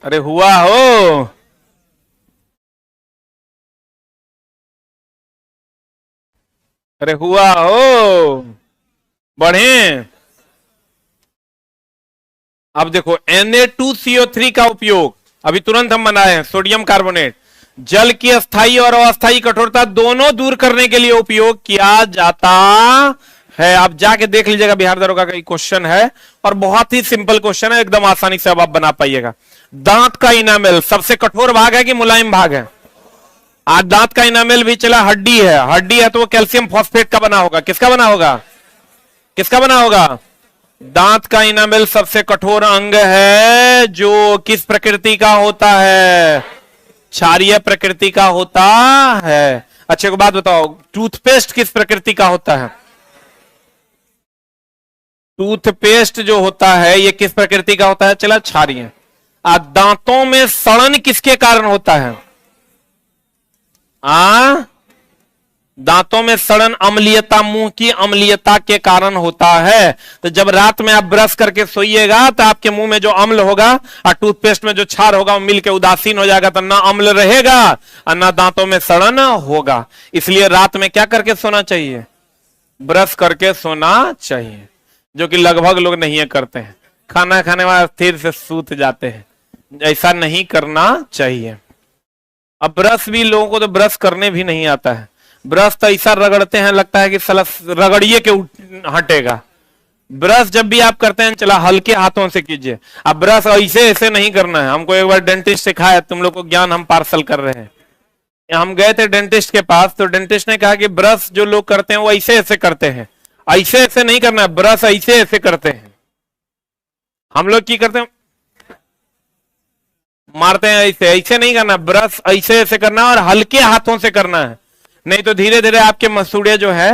अरे हुआ हो, अरे हुआ हो, बढ़े। अब देखो Na2CO3 का उपयोग अभी तुरंत हम बनाए हैं। सोडियम कार्बोनेट जल की अस्थाई और अस्थाई कठोरता दोनों दूर करने के लिए उपयोग किया जाता है। आप जाके देख लीजिएगा, बिहार दरोगा का क्वेश्चन है और बहुत ही सिंपल क्वेश्चन है, एकदम आसानी से अब आप बना पाइएगा। दांत का इनामेल सबसे कठोर भाग है कि मुलायम भाग है? आज दांत का इनामेल भी चला हड्डी है, हड्डी है तो वो कैल्शियम फॉस्फेट का बना होगा। किसका बना होगा? किसका बना होगा? दांत का इनामेल सबसे कठोर अंग है जो किस प्रकृति का होता है? क्षारीय प्रकृति का होता है। अच्छा एक बात बताओ, टूथपेस्ट किस प्रकृति का होता है? टूथपेस्ट जो होता है ये किस प्रकृति का होता है? चला क्षारीय। दांतों में सड़न किसके कारण होता है? दांतों में सड़न अम्लीयता, मुंह की अम्लीयता के कारण होता है। तो जब रात में आप ब्रश करके सोइएगा तो आपके मुंह में जो अम्ल होगा और टूथपेस्ट में जो क्षार होगा वो मिलकर उदासीन हो जाएगा, तो ना अम्ल रहेगा और ना दांतों में सड़न होगा। इसलिए रात में क्या करके सोना चाहिए? ब्रश करके सोना चाहिए, जो कि लगभग लोग नहीं करते हैं। खाना खाने वाले स्थिर से सूत जाते हैं, ऐसा नहीं करना चाहिए। अब ब्रश भी लोगों को तो ब्रश करने भी नहीं आता है। ब्रश तो ऐसा रगड़ते हैं लगता है कि साला रगड़िए के हटेगा। ब्रश जब भी आप करते हैं चला हल्के हाथों से कीजिए। अब ब्रश ऐसे ऐसे नहीं करना है। हमको एक बार डेंटिस्ट सिखाया, तुम लोग को ज्ञान हम पार्सल कर रहे हैं। हम गए थे डेंटिस्ट के पास, तो डेंटिस्ट ने कहा कि ब्रश जो लोग करते हैं वो ऐसे ऐसे करते हैं, ऐसे ऐसे नहीं करना है, ब्रश ऐसे ऐसे करते हैं। हम लोग की करते हैं, मारते हैं ऐसे, ऐसे नहीं करना, ब्रश ऐसे ऐसे करना और हल्के हाथों से करना है। नहीं तो धीरे धीरे आपके मसूड़े जो है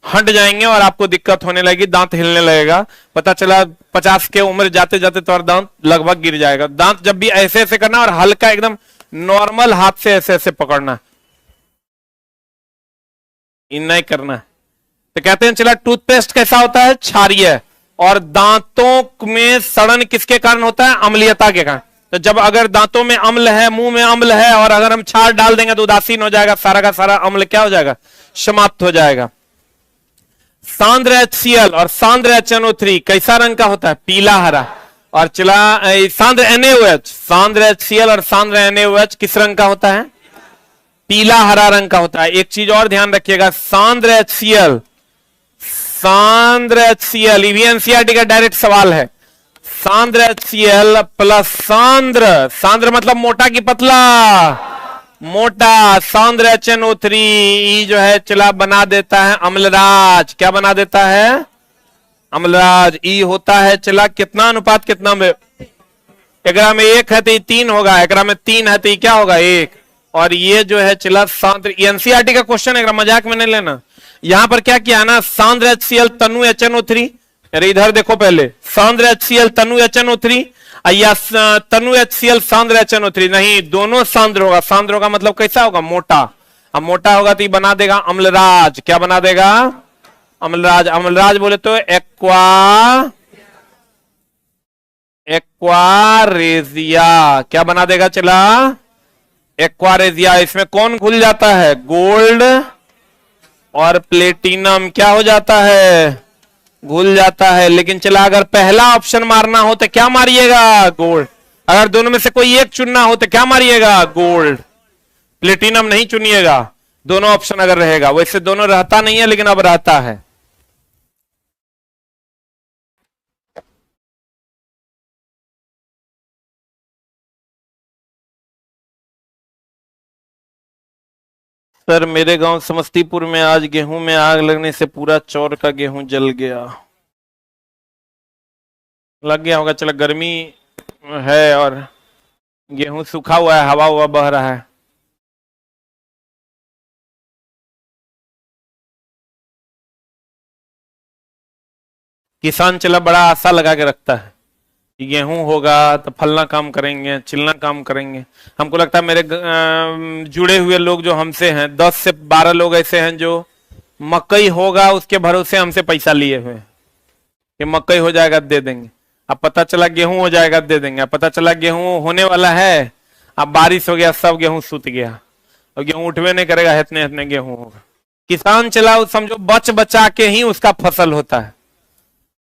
हट जाएंगे और आपको दिक्कत होने लगेगी, दांत हिलने लगेगा। पता चला 50 के उम्र जाते जाते तो दांत लगभग गिर जाएगा। दांत जब भी ऐसे ऐसे करना और हल्का एकदम नॉर्मल हाथ से ऐसे ऐसे पकड़ना, इतना ही करना। तो कहते हैं चला टूथपेस्ट कैसा होता है? क्षारीय। और दांतों में सड़न किसके कारण होता है? अम्लीयता के कारण। तो जब अगर दांतों में अम्ल है, मुंह में अम्ल है और अगर हम क्षार डाल देंगे तो उदासीन हो जाएगा, सारा का सारा अम्ल क्या हो जाएगा? समाप्त हो जाएगा। सांद्र HCl और सांद्र HNO3 कैसा रंग का होता है? पीला हरा। और चला सांद्र NaOH, सांद्र HCl और सांद्र NaOH किस रंग का होता है? पीला हरा रंग का होता है। एक चीज और ध्यान रखिएगा, सांद्र HCl, सांद्र HCl, ये एनसीईआरटी का डायरेक्ट सवाल है। सांद्र HCl प्लस सांद्र, सांद्र मतलब मोटा की पतला? मोटा। सांद्र HNO3 जो है चला बना देता है अम्लराज। क्या बना देता है? अम्लराज। ई होता है चला कितना अनुपात कितना में? एकरा में 1 है तो ये 3 होगा, एकरा में 3 है तो ये क्या होगा 1। और ये जो है चला सांद्र, एनसीईआरटी का क्वेश्चन है, मजाक में नहीं लेना। यहां पर क्या किया ना, सांद्र HCl तनु HNO3, अरे इधर देखो पहले, सांद्र HCl तनु HNO3 या तनु HCl सांद्र HNO3, नहीं दोनों सांद्र होगा। सांद्र होगा मतलब कैसा होगा, मोटा। अब मोटा होगा तो ये बना देगा अम्लराज। क्या बना देगा, अम्लराज। अम्लराज बोले तो एक्वारेजिया, क्या बना देगा चला, एक्वारेजिया। इसमें कौन घुल जाता है, गोल्ड और प्लेटिनम क्या हो जाता है, घुल जाता है। लेकिन चला अगर पहला ऑप्शन मारना हो तो क्या मारिएगा, गोल्ड। अगर दोनों में से कोई एक चुनना हो तो क्या मारिएगा, गोल्ड। प्लेटिनम नहीं चुनिएगा, दोनों ऑप्शन अगर रहेगा। वैसे दोनों रहता नहीं है लेकिन अब रहता है। सर मेरे गांव समस्तीपुर में आज गेहूं में आग लगने से पूरा चौर का गेहूं जल गया। लग गया होगा, चलो गर्मी है और गेहूं सूखा हुआ है, हवा हुआ बह रहा है। किसान चला बड़ा आशा लगा के रखता है कि गेहूं होगा तो फलना काम करेंगे, चिलना काम करेंगे। हमको लगता है मेरे जुड़े हुए लोग जो हमसे हैं 10 से 12 लोग ऐसे हैं जो मकई होगा उसके भरोसे हमसे पैसा लिए हुए हैं कि मकई हो जाएगा दे देंगे। अब पता चला गेहूं हो जाएगा दे देंगे। अब पता चला गेहूं होने वाला है, अब बारिश हो गया, सब गेहूं सूत गया और गेहूं उठवे नहीं करेगा, इतने इतने गेहूं होगा। किसान चला समझो बच बचा के ही उसका फसल होता है।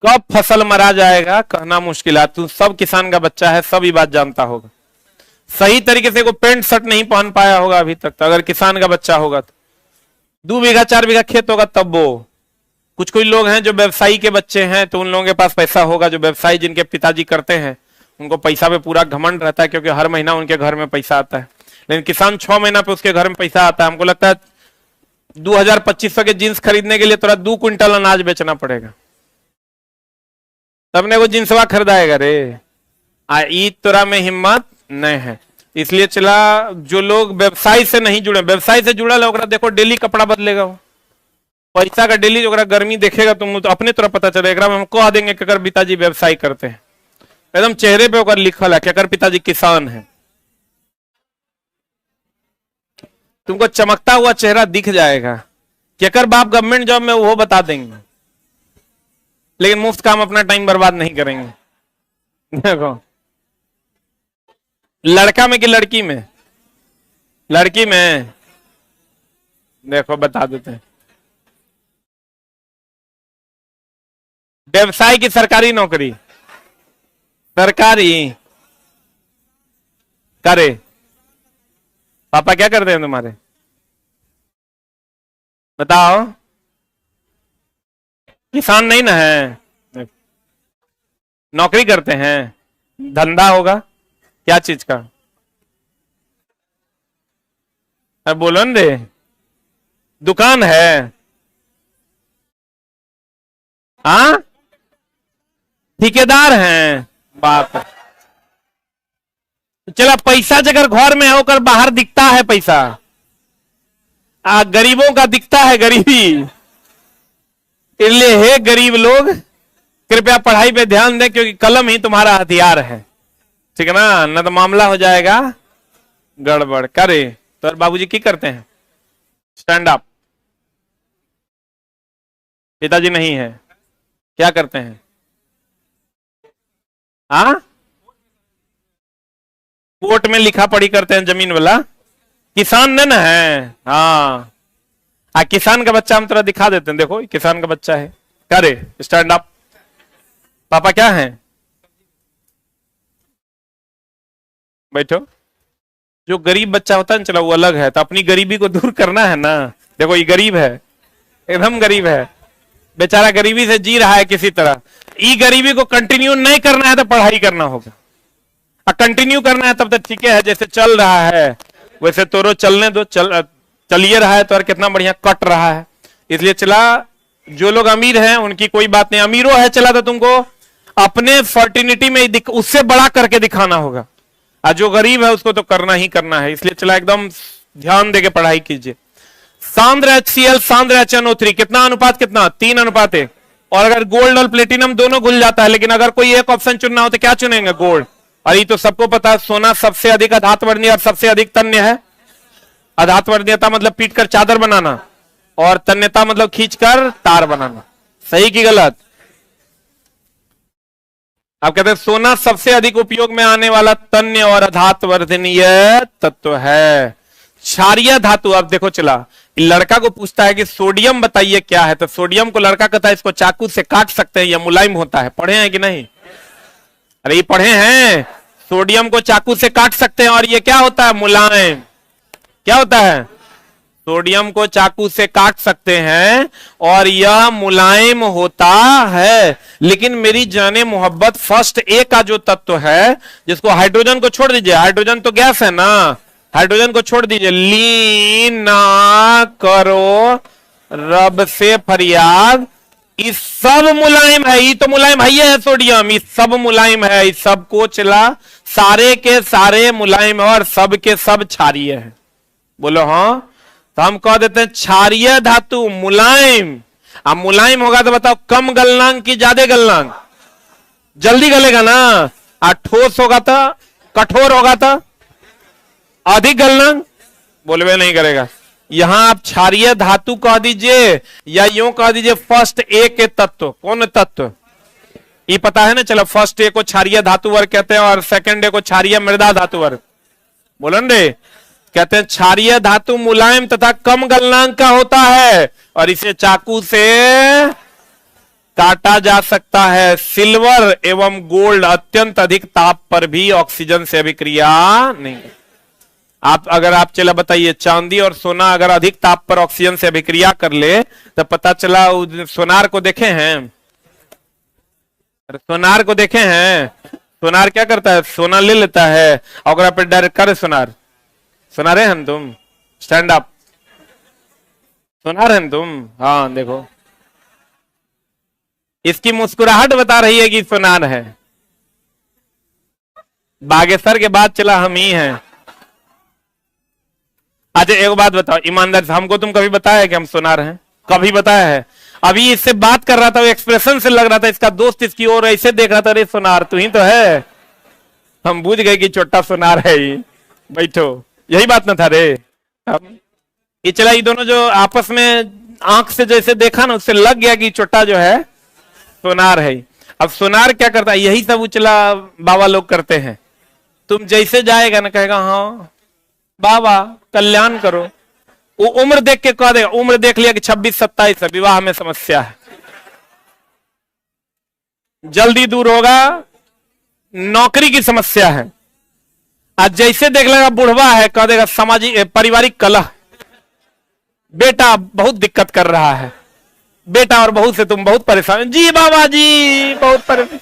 कब फसल मरा जाएगा कहना मुश्किल है। तू सब किसान का बच्चा है, सब ये बात जानता होगा। सही तरीके से को पेंट शर्ट नहीं पहन पाया होगा अभी तक। तो अगर किसान का बच्चा होगा तो 2 बीघा 4 बीघा खेत होगा तब वो। कुछ कोई लोग हैं जो व्यवसायी के बच्चे हैं तो उन लोगों के पास पैसा होगा। जो व्यवसायी जिनके पिताजी करते हैं उनको पैसा पे पूरा घमंड रहता है क्योंकि हर महीना उनके घर में पैसा आता है। लेकिन किसान 6 महीना पे उसके घर में पैसा आता है। हमको लगता है 2000-2500 के जींस खरीदने के लिए थोड़ा 2 क्विंटल अनाज बेचना पड़ेगा तब ने वो जींसवा खरीदाएगा रे। ई तोरा में हिम्मत नहीं है। इसलिए चला जो लोग व्यवसाय से नहीं जुड़े, व्यवसाय से जुड़ा है देखो डेली कपड़ा बदलेगा वो, पैसा का डेली गर्मी देखेगा तुम तो अपने तरह पता चलेगा। हम कह देंगे कि अगर पिताजी व्यवसाय करते हैं, एकदम चेहरे पे होकर लिखल है कि अगर पिताजी किसान है, तुमको चमकता हुआ चेहरा दिख जाएगा कि अगर बाप गवर्नमेंट जॉब में वो बता देंगे। लेकिन मुफ्त काम अपना टाइम बर्बाद नहीं करेंगे। देखो लड़का में कि लड़की में, लड़की में देखो बता देते हैं। व्यवसाय की सरकारी नौकरी, सरकारी करे। पापा क्या करते हैं तुम्हारे, बताओ। किसान नहीं ना है, नौकरी करते हैं, धंधा होगा क्या चीज का, अब बोलो न दे, दुकान है। हाँ ठेकेदार हैं, बात। चला पैसा जगह घर में है होकर बाहर दिखता है पैसा, गरीबों का दिखता है गरीबी। इसलिए हे गरीब लोग कृपया पढ़ाई पे ध्यान दें क्योंकि कलम ही तुम्हारा हथियार है, ठीक है ना। न तो मामला हो जाएगा गड़बड़। करे तो बाबूजी की करते हैं, स्टैंड अप। पिताजी नहीं है, क्या करते हैं, हाँ कोर्ट में लिखा पढ़ी करते हैं, जमीन वाला। किसान ने ना है, हाँ किसान का बच्चा हम तरह दिखा देते हैं, देखो किसान का बच्चा है। करे स्टैंड अप। पापा क्या है, बैठो। जो गरीब बच्चा होता है ना, चलो वो अलग है, तो अपनी गरीबी को दूर करना है ना। देखो ये गरीब है, एकदम गरीब है, बेचारा गरीबी से जी रहा है किसी तरह। ये गरीबी को कंटिन्यू नहीं करना है तो पढ़ाई करना होगा, और कंटिन्यू करना है तब तक ठीक है, जैसे चल रहा है वैसे तोरो चलने दो। चलिए रहा है तो और कितना बढ़िया कट रहा है। इसलिए चला जो लोग अमीर हैं उनकी कोई बात नहीं, अमीरों है चला तो तुमको अपने फर्टिनिटी में उससे बड़ा करके दिखाना होगा। आज जो गरीब है उसको तो करना ही करना है, इसलिए चला एकदम ध्यान देके पढ़ाई कीजिए। सांद्र HCl सांद्र HNO3 कितना अनुपात, कितना 3:1। और अगर गोल्ड और प्लेटिनम दोनों घुल जाता है, लेकिन अगर कोई एक ऑप्शन चुनना हो तो क्या चुनेंगे? गोल्ड। और ये तो सबको पता है, सोना सबसे अधिक अधातवर्णीय और सबसे अधिक तन्य है। अधातवर्णीयता मतलब पीटकर चादर बनाना, और तन्यता मतलब खींचकर तार बनाना। सही की गलत? आप कहते हैं सोना सबसे अधिक उपयोग में आने वाला तन्य और अधातवर्धनीय तत्व है। क्षारीय धातु, अब देखो चला, लड़का को पूछता है कि सोडियम बताइए क्या है, तो सोडियम को लड़का कहता है इसको चाकू से काट सकते हैं, यह मुलायम होता है। पढ़े हैं कि नहीं? अरे ये पढ़े हैं, सोडियम को चाकू से काट सकते हैं और ये क्या होता है? मुलायम। क्या होता है? सोडियम को चाकू से काट सकते हैं और यह मुलायम होता है। लेकिन मेरी जाने मोहब्बत, फर्स्ट ए का जो तत्व है, जिसको हाइड्रोजन को छोड़ दीजिए, हाइड्रोजन तो गैस है ना, हाइड्रोजन को छोड़ दीजिए, लीन ना करो रब से फरियाद, इस सब मुलायम है। ये तो मुलायम है सोडियम, इस सब मुलायम है, इस सब को चला, सारे के सारे मुलायम और सब के सब क्षारीय है। बोलो हाँ, तो हम कह देते हैं क्षारीय धातु मुलायम। अब मुलायम होगा तो बताओ कम गलनांक की ज्यादा गलनांक? जल्दी गलेगा ना। ठोस होगा तो, कठोर होगा तो अधिक गलनांक? बोलवे नहीं करेगा। यहां आप क्षारीय धातु कह दीजिए या यूं कह दीजिए फर्स्ट ए के तत्व। कौन तत्व? ये पता है ना, चलो फर्स्ट ए को क्षारीय धातु वर्ग कहते हैं और सेकंड ए को क्षारीय मृदा धातु वर्ग। बोलो रे, कहते हैं क्षारीय धातु मुलायम तथा कम गलनांक का होता है और इसे चाकू से काटा जा सकता है। सिल्वर एवं गोल्ड अत्यंत अधिक ताप पर भी ऑक्सीजन से अभिक्रिया नहीं। अगर आप चला बताइए, चांदी और सोना अगर अधिक ताप पर ऑक्सीजन से अभिक्रिया कर ले तो पता चला, सोनार को देखे हैं? सोनार को देखे हैं? सोनार क्या करता है? सोना ले लेता है और अगर पे डायरेक्ट करे सोनार, सुना रहे हैं तुम? स्टैंड अप, सुना रहे हैं तुम? हाँ देखो, इसकी मुस्कुराहट बता रही है कि सुनार है। बागेश्वर के बाद चला हम ही हैं। अच्छा एक बात बताओ ईमानदार से, हमको तुम कभी बताया है कि हम सुनार हैं? कभी बताया है? अभी इससे बात कर रहा था, वो एक्सप्रेशन से लग रहा था इसका दोस्त इसकी ओर ऐसे देख रहा था, अरे सुनार तू ही तो है। हम बुझ गए कि छोटा सुनार है ये। बैठो, यही बात ना था रे। ये चला, ये दोनों जो आपस में आंख से जैसे देखा ना, उससे लग गया कि छोटा जो है सोनार है। अब सोनार क्या करता है? यही सब उचला बाबा लोग करते हैं। तुम जैसे जाएगा ना, कहेगा हाँ बाबा कल्याण करो, वो उम्र देख के कह देगा, उम्र देख लिया कि 26-27 है, विवाह में समस्या है, जल्दी दूर होगा, नौकरी की समस्या है। आज जैसे देख लेगा बुढ़वा है, कह देगा सामाजिक पारिवारिक कलह, बेटा बहुत दिक्कत कर रहा है, बेटा और बहू से तुम बहुत परेशान। जी बाबा जी बहुत परेशान।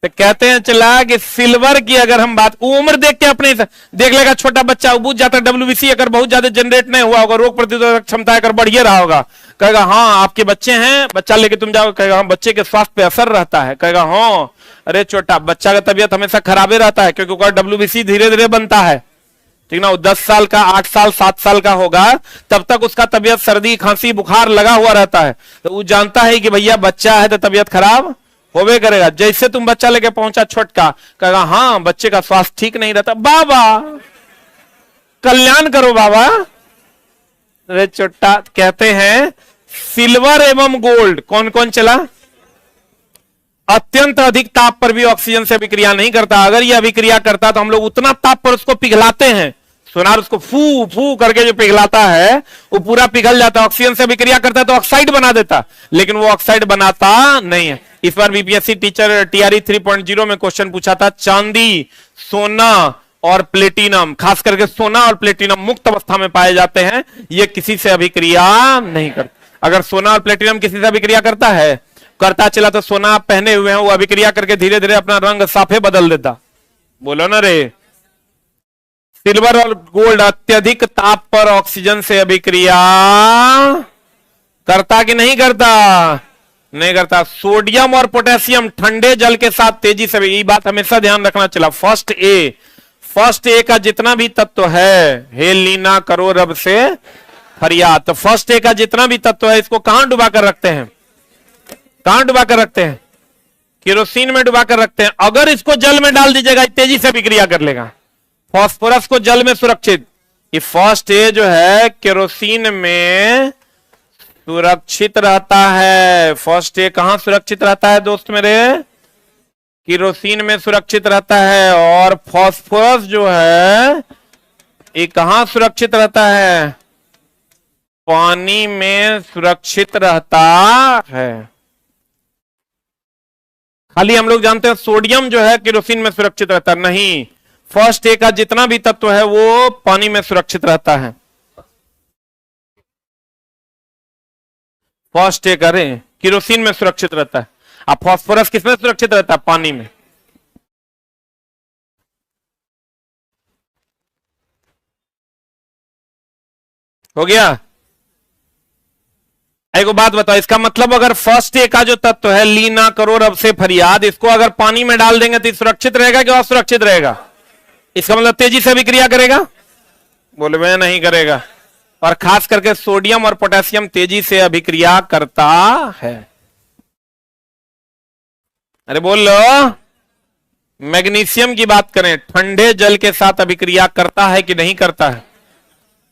तो कहते हैं चला कि सिल्वर की अगर हम बात, उम्र देख के अपने देख लेगा, छोटा बच्चा बुझ जाता है, WBC अगर बहुत ज्यादा जनरेट नहीं हुआ होगा, रोग प्रतिरोधक क्षमता अगर बढ़िया रहा होगा, कहेगा हाँ आपके बच्चे हैं, बच्चा लेके तुम जाओ, कहेगा हाँ बच्चे के स्वास्थ्य पे असर रहता है, कहेगा हाँ अरे छोटा बच्चा का तबियत हमेशा खराब ही रहता है, क्योंकि WBC धीरे धीरे बनता है, ठीक ना। वो 10 साल का, 8 साल 7 साल का होगा तब तक उसका तबियत सर्दी खांसी बुखार लगा हुआ रहता है, तो वो जानता है कि भैया बच्चा है तो तबियत खराब होवे करेगा। जैसे तुम बच्चा लेके पहुंचा छोटका, कहेगा हाँ बच्चे का स्वास्थ्य ठीक नहीं रहता, बाबा कल्याण करो बाबा। अरे छोटा, कहते हैं सिल्वर एवं गोल्ड कौन कौन चला? अत्यंत अधिक ताप पर भी ऑक्सीजन से अभिक्रिया नहीं करता। अगर यह अभिक्रिया करता तो हम लोग उतना ताप पर उसको पिघलाते हैं, सोनार उसको फू फू करके जो पिघलाता है वो पूरा पिघल जाता है। ऑक्सीजन से अभिक्रिया करता है तो ऑक्साइड बना देता, लेकिन वो ऑक्साइड बनाता नहीं है। इस बार बीपीएससी टीचर टीआरई 3.0 में क्वेश्चन पूछा था, चांदी, सोना और प्लेटिनम, खास करके सोना और प्लेटिनम मुक्त अवस्था में पाए जाते हैं, ये किसी से अभिक्रिया नहीं करते। अगर सोना और प्लेटिनम किसी से अभिक्रिया करता है, करता चला तो सोना आप पहने हुए हैं, वो अभिक्रिया करके धीरे धीरे अपना रंग साफे बदल देता। बोलो ना रे। सिल्वर और गोल्ड अत्यधिक ताप पर ऑक्सीजन से अभिक्रिया करता कि नहीं करता? नहीं करता। सोडियम और पोटेशियम ठंडे जल के साथ तेजी से, ये बात हमेशा ध्यान रखना चला। फर्स्ट ए का जितना भी तत्व है, हे लीना करो रब से फरियाद, तो फर्स्ट ए का जितना भी तत्व है इसको कहां डुबा कर रखते हैं? कहां डुबा कर रखते हैं? केरोसिन में डुबा कर रखते हैं। अगर इसको जल में डाल दीजिएगा तेजी से अभिक्रिया कर लेगा। फास्फोरस को जल में सुरक्षित, ये फर्स्ट ए जो है केरोसिन में सुरक्षित रहता है। फर्स्ट ए कहां सुरक्षित रहता है दोस्त मेरे? केरोसिन में सुरक्षित रहता है। और फास्फोरस जो है ये कहां सुरक्षित रहता है? पानी में सुरक्षित रहता है। खाली हम लोग जानते हैं सोडियम जो है केरोसिन में सुरक्षित रहता है, नहीं, फर्स्ट ए का जितना भी तत्व है वो पानी में सुरक्षित रहता है। फर्स्ट ए करें केरोसिन में सुरक्षित रहता है, अब फास्फोरस किसमें सुरक्षित रहता है? पानी में। हो गया? एक बात बताओ, इसका मतलब अगर फर्स्ट ए का जो तत्व है लीना करो रब से फरियाद, इसको अगर पानी में डाल देंगे तो सुरक्षित रहेगा कि असुरक्षित रहेगा? इसका मतलब तेजी से अभिक्रिया करेगा? बोले मैं नहीं करेगा। और खास करके सोडियम और पोटेशियम तेजी से अभिक्रिया करता है। अरे बोल लो, मैग्नीशियम की बात करें, ठंडे जल के साथ अभिक्रिया करता है कि नहीं करता है?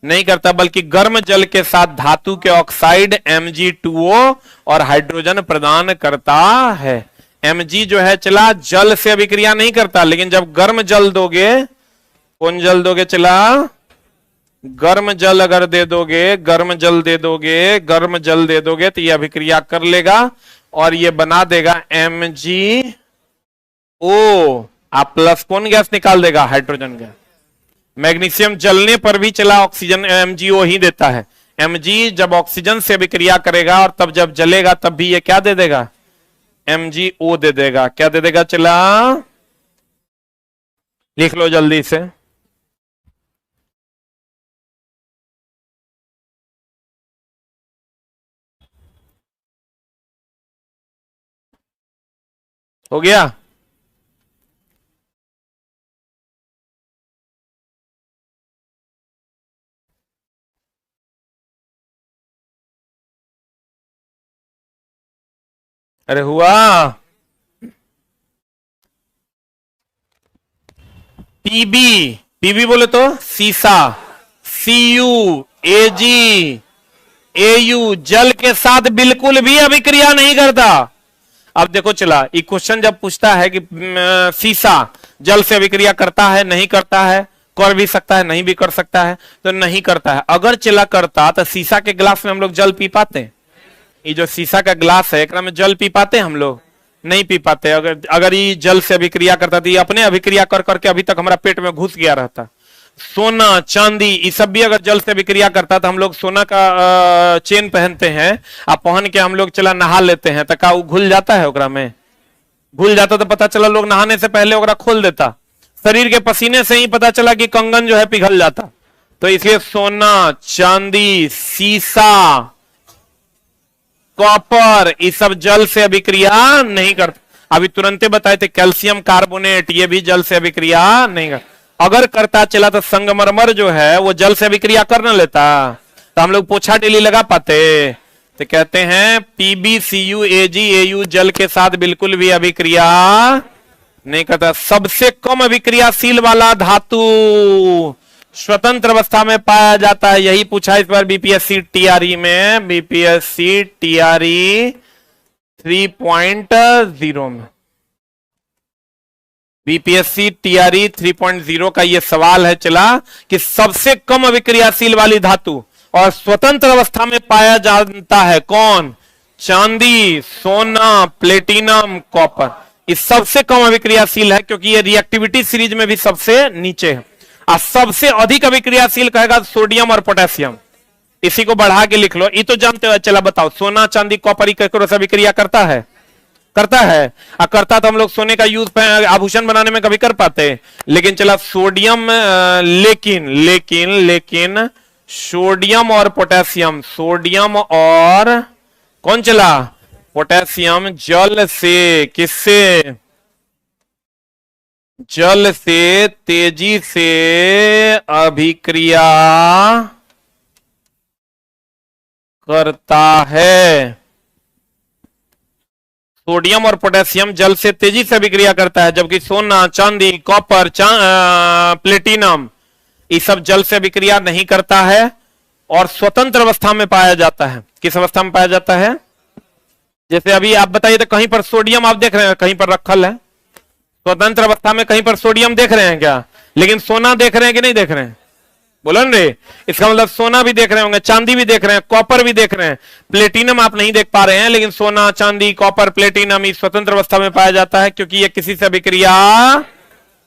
नहीं करता, बल्कि गर्म जल के साथ धातु के ऑक्साइड Mg2O और हाइड्रोजन प्रदान करता है। Mg जो है चला जल से अभिक्रिया नहीं करता, लेकिन जब गर्म जल दोगे, कौन जल दोगे चला? गर्म जल अगर दे दोगे, गर्म जल दे दोगे, गर्म जल दे दोगे तो ये अभिक्रिया कर लेगा और ये बना देगा MgO। आप प्लस कौन गैस निकाल देगा? Hydrogen gas. मैग्नीशियम जलने पर भी चला ऑक्सीजन MgO ही देता है। Mg जब ऑक्सीजन से अभिक्रिया करेगा और तब जब जलेगा तब भी ये क्या दे देगा? MgO दे देगा। क्या दे देगा चला? लिख लो जल्दी से। हो गया? अरे हुआ? पीबी बोले तो सीसा, Cu, Ag, Au जल के साथ बिल्कुल भी अभिक्रिया नहीं करता। अब देखो चला, ये क्वेश्चन जब पूछता है कि सीसा जल से अभिक्रिया करता है नहीं करता है, कर भी सकता है नहीं भी कर सकता है, तो नहीं करता है। अगर चला करता तो शीशा के गिलास में हम लोग जल पी पाते हैं? ये जो शीशा का गिलास है एकरा में जल पी पाते हैं हम लोग? नहीं पी पाते। अगर ये जल से अभिक्रिया करता तो ये अपने अभिक्रिया कर करके अभी तक हमारा पेट में घुस गया रहता। सोना चांदी ये सब भी अगर जल से अभिक्रिया करता तो हम लोग सोना का चेन पहनते हैं, अब पहन के हम लोग चला नहा लेते हैं, तो का वो घुल जाता है? ओकरा में घुल जाता तो पता चला लोग नहाने से पहले ओकरा खोल देता। शरीर के पसीने से ही पता चला कि कंगन जो है पिघल जाता। तो इसलिए सोना चांदी सीसा कॉपर ये सब जल से अभिक्रिया नहीं करता। अभी तुरंते बताए थे कैल्शियम कार्बोनेट ये भी जल से अभिक्रिया नहीं करता। अगर करता चला तो संगमरमर जो है वो जल से अभिक्रिया कर न लेता, तो हम लोग पोछा डेली लगा पाते। तो कहते हैं PbCu AgAu जल के साथ बिल्कुल भी अभिक्रिया नहीं करता। सबसे कम अभिक्रियाशील वाला धातु स्वतंत्र अवस्था में पाया जाता है, यही पूछा इस बार बीपीएससी टीआरई में, बीपीएससी टीआरई 3.0 में। बीपीएससी टीआरई 3.0 का ये सवाल है चला कि सबसे कम अभिक्रियाशील वाली धातु और स्वतंत्र अवस्था में पाया जाता है कौन? चांदी, सोना, प्लेटिनम, कॉपर। इस सबसे कम अभिक्रियाशील है क्योंकि ये रिएक्टिविटी सीरीज में भी सबसे नीचे है। और सबसे अधिक अभिक्रियाशील कहेगा सोडियम और पोटेशियम। इसी को बढ़ा के लिख लो। ये तो जानते हो, चला बताओ सोना चांदी कॉपर केकरो से अभिक्रिया करता है? करता है। करता तो हम लोग सोने का यूज आभूषण बनाने में कभी कर पाते, लेकिन चला सोडियम लेकिन सोडियम और पोटेशियम, सोडियम और कौन चला पोटेशियम जल से, किससे? जल से तेजी से अभिक्रिया करता है। सोडियम और पोटेशियम जल से तेजी से अभिक्रिया करता है, जबकि सोना, चांदी, कॉपर, प्लेटिनम ये सब जल से अभिक्रिया नहीं करता है और स्वतंत्र अवस्था में पाया जाता है। किस अवस्था में पाया जाता है? जैसे अभी आप बताइए तो कहीं पर सोडियम आप देख रहे हैं, कहीं पर रखल है स्वतंत्र अवस्था में, कहीं पर सोडियम देख रहे हैं क्या? लेकिन सोना देख रहे हैं कि नहीं देख रहे हैं? बोलो न रे। इसका मतलब सोना भी देख रहे होंगे, चांदी भी देख रहे हैं, कॉपर भी देख रहे हैं, प्लेटिनम आप नहीं देख पा रहे हैं, लेकिन सोना, चांदी, कॉपर, प्लेटिनम इस स्वतंत्र अवस्था में पाया जाता है क्योंकि ये किसी से अभिक्रिया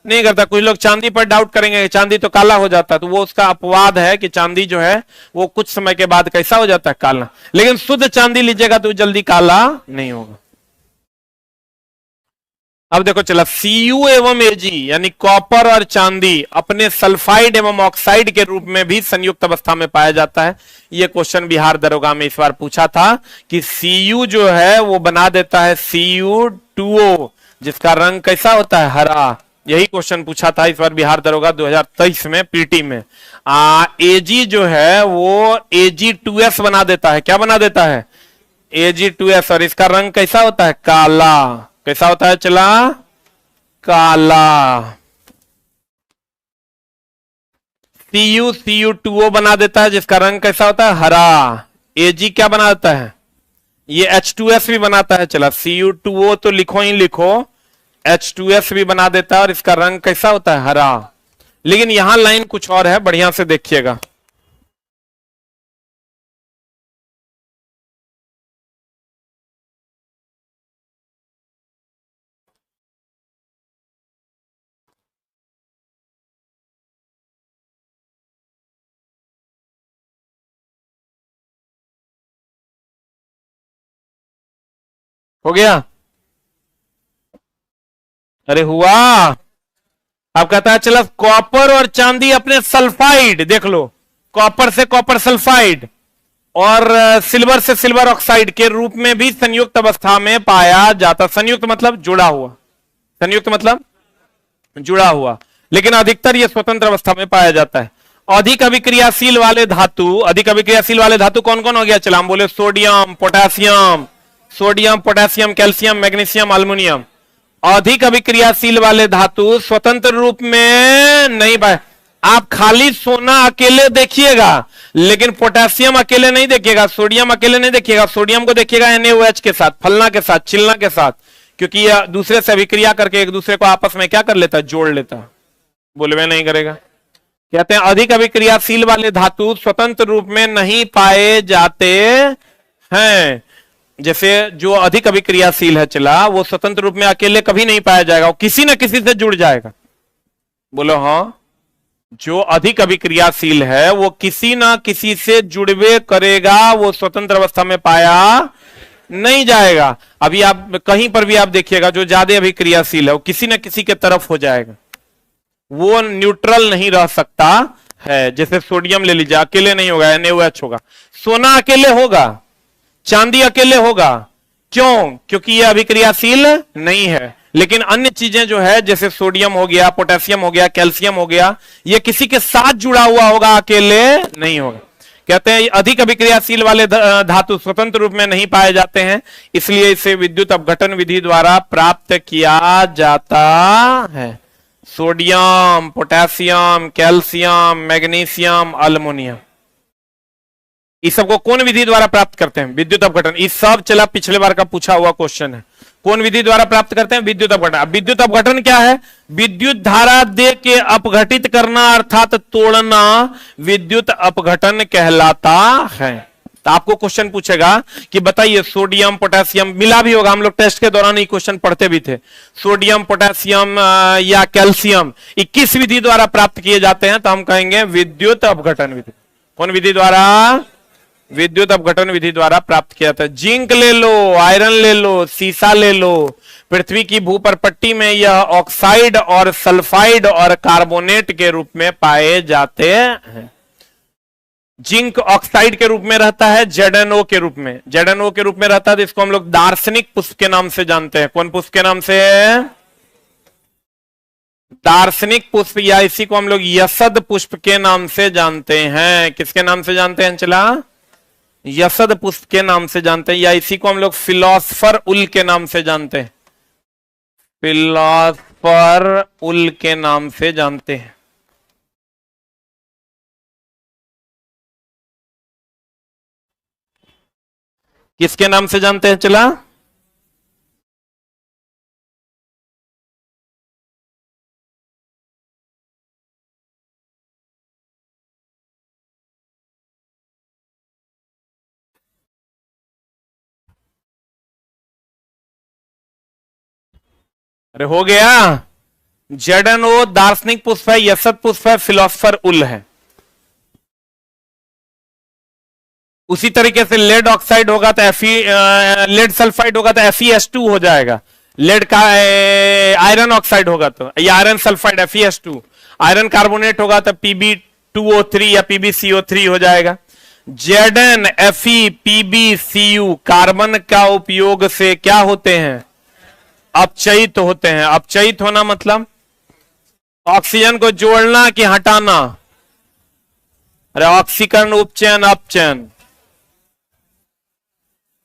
नहीं करता। कुछ लोग चांदी पर डाउट करेंगे, चांदी तो काला हो जाता है, तो वो उसका अपवाद है कि चांदी जो है वो कुछ समय के बाद कैसा हो जाता है? काला। लेकिन शुद्ध चांदी लीजिएगा तो जल्दी काला नहीं होगा। अब देखो चला, Cu एवं Ag यानी कॉपर और चांदी अपने सल्फाइड एवं ऑक्साइड के रूप में भी संयुक्त अवस्था में पाया जाता है। यह क्वेश्चन बिहार दरोगा में इस बार पूछा था कि Cu जो है वो बना देता है Cu2O, जिसका रंग कैसा होता है? हरा। यही क्वेश्चन पूछा था इस बार बिहार दरोगा 2023 में पीटी में। Ag जो है वो Ag2S बना देता है। क्या बना देता है? Ag2S, और इसका रंग कैसा होता है? काला। कैसा होता है चला? काला। Cu2O बना देता है, जिसका रंग कैसा होता है? हरा। Ag क्या बना देता है? ये H2S भी बनाता है। चला, Cu2O तो लिखो ही लिखो, H2S भी बना देता है और इसका रंग कैसा होता है? हरा। लेकिन यहां लाइन कुछ और है, बढ़िया से देखिएगा। हो गया? अरे हुआ। अब कहता है चलो कॉपर और चांदी अपने सल्फाइड, देख लो, कॉपर से कॉपर सल्फाइड और सिल्वर से सिल्वर ऑक्साइड के रूप में भी संयुक्त अवस्था में पाया जाता। संयुक्त मतलब जुड़ा हुआ, संयुक्त मतलब जुड़ा हुआ, लेकिन अधिकतर यह स्वतंत्र अवस्था में पाया जाता है। अधिक अभिक्रियाशील वाले धातु, अधिक अभिक्रियाशील वाले धातु कौन कौन हो गया? चला हम बोले sodium, potassium, sodium, potassium, calcium, magnesium, aluminium. अधिक अभिक्रियाशील वाले धातु स्वतंत्र रूप में नहीं पाए। आप खाली सोना अकेले देखिएगा, लेकिन पोटेशियम अकेले नहीं देखिएगा, सोडियम अकेले नहीं देखिएगा। सोडियम को देखिएगा NaOH के साथ, फलना के साथ, चिलना के साथ, क्योंकि यह दूसरे से अभिक्रिया करके एक दूसरे को आपस में क्या कर लेता है? जोड़ लेता है। बोलवे नहीं करेगा। कहते हैं अधिक अभिक्रियाशील वाले धातु स्वतंत्र रूप में नहीं पाए जाते हैं। जैसे जो अधिक अभिक्रियाशील है चला, वो स्वतंत्र रूप में अकेले कभी नहीं पाया जाएगा, वो किसी न किसी से जुड़ जाएगा। बोलो हाँ। जो अधिक अभिक्रियाशील है वो किसी ना किसी से जुड़वे करेगा, वो स्वतंत्र अवस्था में पाया नहीं जाएगा। अभी आप कहीं पर भी आप देखिएगा, जो ज्यादा अभिक्रियाशील है वो किसी न किसी के तरफ हो जाएगा, वो न्यूट्रल नहीं रह सकता है। जैसे सोडियम ले लीजिए, अकेले नहीं होगा, NaOH होगा। सोना अकेले होगा, चांदी अकेले होगा। क्यों? क्योंकि यह अभिक्रियाशील नहीं है। लेकिन अन्य चीजें जो है, जैसे सोडियम हो गया, पोटेशियम हो गया, कैल्शियम हो गया, ये किसी के साथ जुड़ा हुआ होगा, अकेले नहीं होगा। कहते हैं अधिक अभिक्रियाशील वाले धातु स्वतंत्र रूप में नहीं पाए जाते हैं, इसलिए इसे विद्युत अपघटन विधि द्वारा प्राप्त किया जाता है। Sodium, potassium, calcium, magnesium, aluminium, इस सबको कौन विधि द्वारा प्राप्त करते हैं? विद्युत अपघटन। इस सब चला पिछले बार का पूछा हुआ क्वेश्चन है। कौन विधि द्वारा प्राप्त करते हैं? विद्युत अपघटन। अब विद्युत अपघटन क्या है? विद्युत धारा दे के अपघटित करना अर्थात तोड़ना विद्युत अपघटन कहलाता है। तो आपको क्वेश्चन पूछेगा कि बताइए सोडियम, पोटेशियम, मिला भी होगा, हम लोग टेस्ट के दौरान ये क्वेश्चन पढ़ते भी थे। सोडियम, पोटेशियम या कैल्शियम ये किस विधि द्वारा प्राप्त किए जाते हैं? तो हम कहेंगे विद्युत अपघटन विधि। कौन विधि द्वारा? विद्युत अपघटन विधि द्वारा प्राप्त किया था। जिंक ले लो, आयरन ले लो, सीसा ले लो, पृथ्वी की भूपरपट्टी में यह ऑक्साइड और सल्फाइड और कार्बोनेट के रूप में पाए जाते हैं। जिंक ऑक्साइड के रूप में रहता है, ZnO के रूप में, ZnO के रूप में रहता है, तो इसको हम लोग दार्शनिक पुष्प के नाम से जानते हैं। कौन पुष्प के नाम से? दार्शनिक पुष्प, या इसी को हम लोग यसद पुष्प के नाम से जानते हैं। किसके नाम से जानते हैं चला? यसद पुष्प के नाम से जानते हैं, या इसी को हम लोग फिलोसफर उल के नाम से जानते हैं। फिलोसफर उल के नाम से जानते हैं। किसके नाम से जानते हैं चला? अरे हो गया। ZnO दार्शनिक पुष्प है, यसद पुष्प है, फिलोसफर उल है। उसी तरीके से लेड ऑक्साइड होगा तो लेड सल्फाइड होगा तो FeS2 हो जाएगा। लेड का आयरन ऑक्साइड होगा तो, या iron sulphide FeS2। Iron carbonate होगा तो Pb2O3 या PbCO3 हो जाएगा। Zn Fe PbCu कार्बन का उपयोग से क्या होते हैं? अपचयित होते हैं। अपचयित होना मतलब ऑक्सीजन को जोड़ना कि हटाना? अरे ऑक्सीकरण, उपचयन, अपचयन।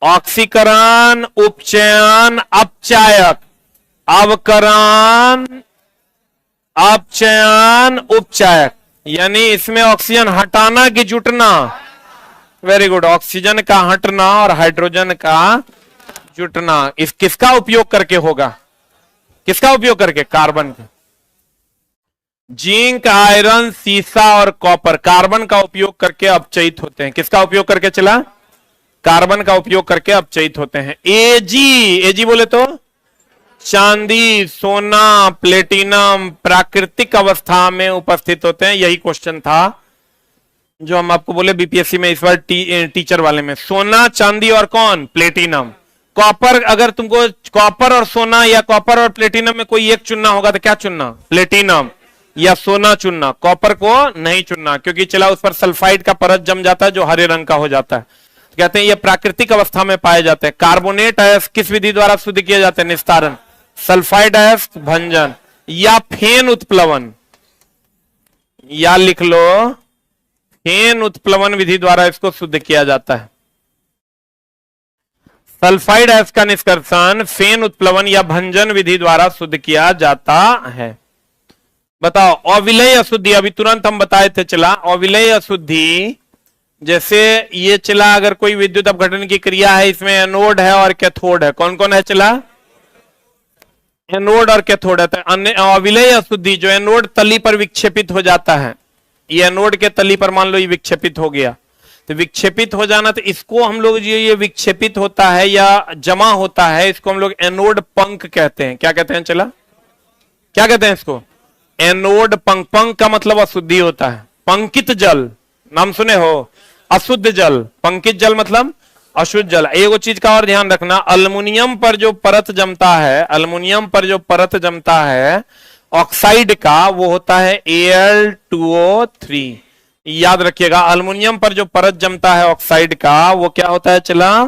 ऑक्सीकरण, उपचयन, अपचायक, अवकरण, अपचयन, उपचायक। यानी इसमें ऑक्सीजन हटाना कि जुटना? Very good. ऑक्सीजन का हटना और हाइड्रोजन का जुटना। इस किसका उपयोग करके होगा? किसका उपयोग करके? कार्बन का। जिंक, आयरन, सीसा और कॉपर कार्बन का उपयोग करके अपचयित होते हैं। किसका उपयोग करके चला? कार्बन का उपयोग करके अपचयित होते हैं। एजी बोले तो चांदी, सोना, प्लेटिनम प्राकृतिक अवस्था में उपस्थित होते हैं। यही क्वेश्चन था जो हम आपको बोले बीपीएससी में इस बार टीचर वाले में। सोना, चांदी और कौन? प्लेटिनम। कॉपर, अगर तुमको कॉपर और सोना या कॉपर और प्लेटिनम में कोई एक चुनना होगा तो क्या चुनना? प्लेटिनम या सोना चुनना। कॉपर को नहीं चुनना, क्योंकि चला उस पर सल्फाइड का परत जम जाता है जो हरे रंग का हो जाता है। कहते हैं ये प्राकृतिक अवस्था में पाए जाते हैं। कार्बोनेट अयस्क किस विधि द्वारा शुद्ध किए जाते हैं? निस्तारण। सल्फाइड अयस्क भंजन या फेन उत्प्लवन, या लिख लो फेन उत्प्लवन विधि द्वारा इसको शुद्ध किया जाता है। सल्फाइड अयस्क का निष्कर्षण फेन उत्प्लवन या भंजन विधि द्वारा शुद्ध किया जाता है। बताओ अविलेय अशुद्धि, अभी तुरंत हम बताए थे चला। अविलेय अशुद्धि जैसे ये चला, अगर कोई विद्युत अपघटन की क्रिया है, इसमें एनोड है और कैथोड है। कौन कौन है चला? एनोड और कैथोड है। तो अविलेय अशुद्धि जो एनोड तली पर विक्षेपित हो जाता है, ये एनोड के तली पर मान लो ये विक्षेपित हो गया, तो विक्षेपित हो जाना, तो इसको हम लोग ये विक्षेपित होता है या जमा होता है, इसको हम लोग एनोड पंक कहते हैं। क्या कहते हैं चला? क्या कहते हैं इसको? एनोड पंक। पंक का मतलब अशुद्धि होता है। पंकित जल नाम सुने हो? अशुद्ध जल। पंकित जल मतलब अशुद्ध जल। एक चीज का और ध्यान रखना, अल्युमिनियम पर जो परत जमता है, अल्युमिनियम पर जो परत जमता है ऑक्साइड का, वो होता है Al2O3। याद रखिएगा, अल्युमिनियम पर जो परत जमता है ऑक्साइड का, वो क्या होता है चला?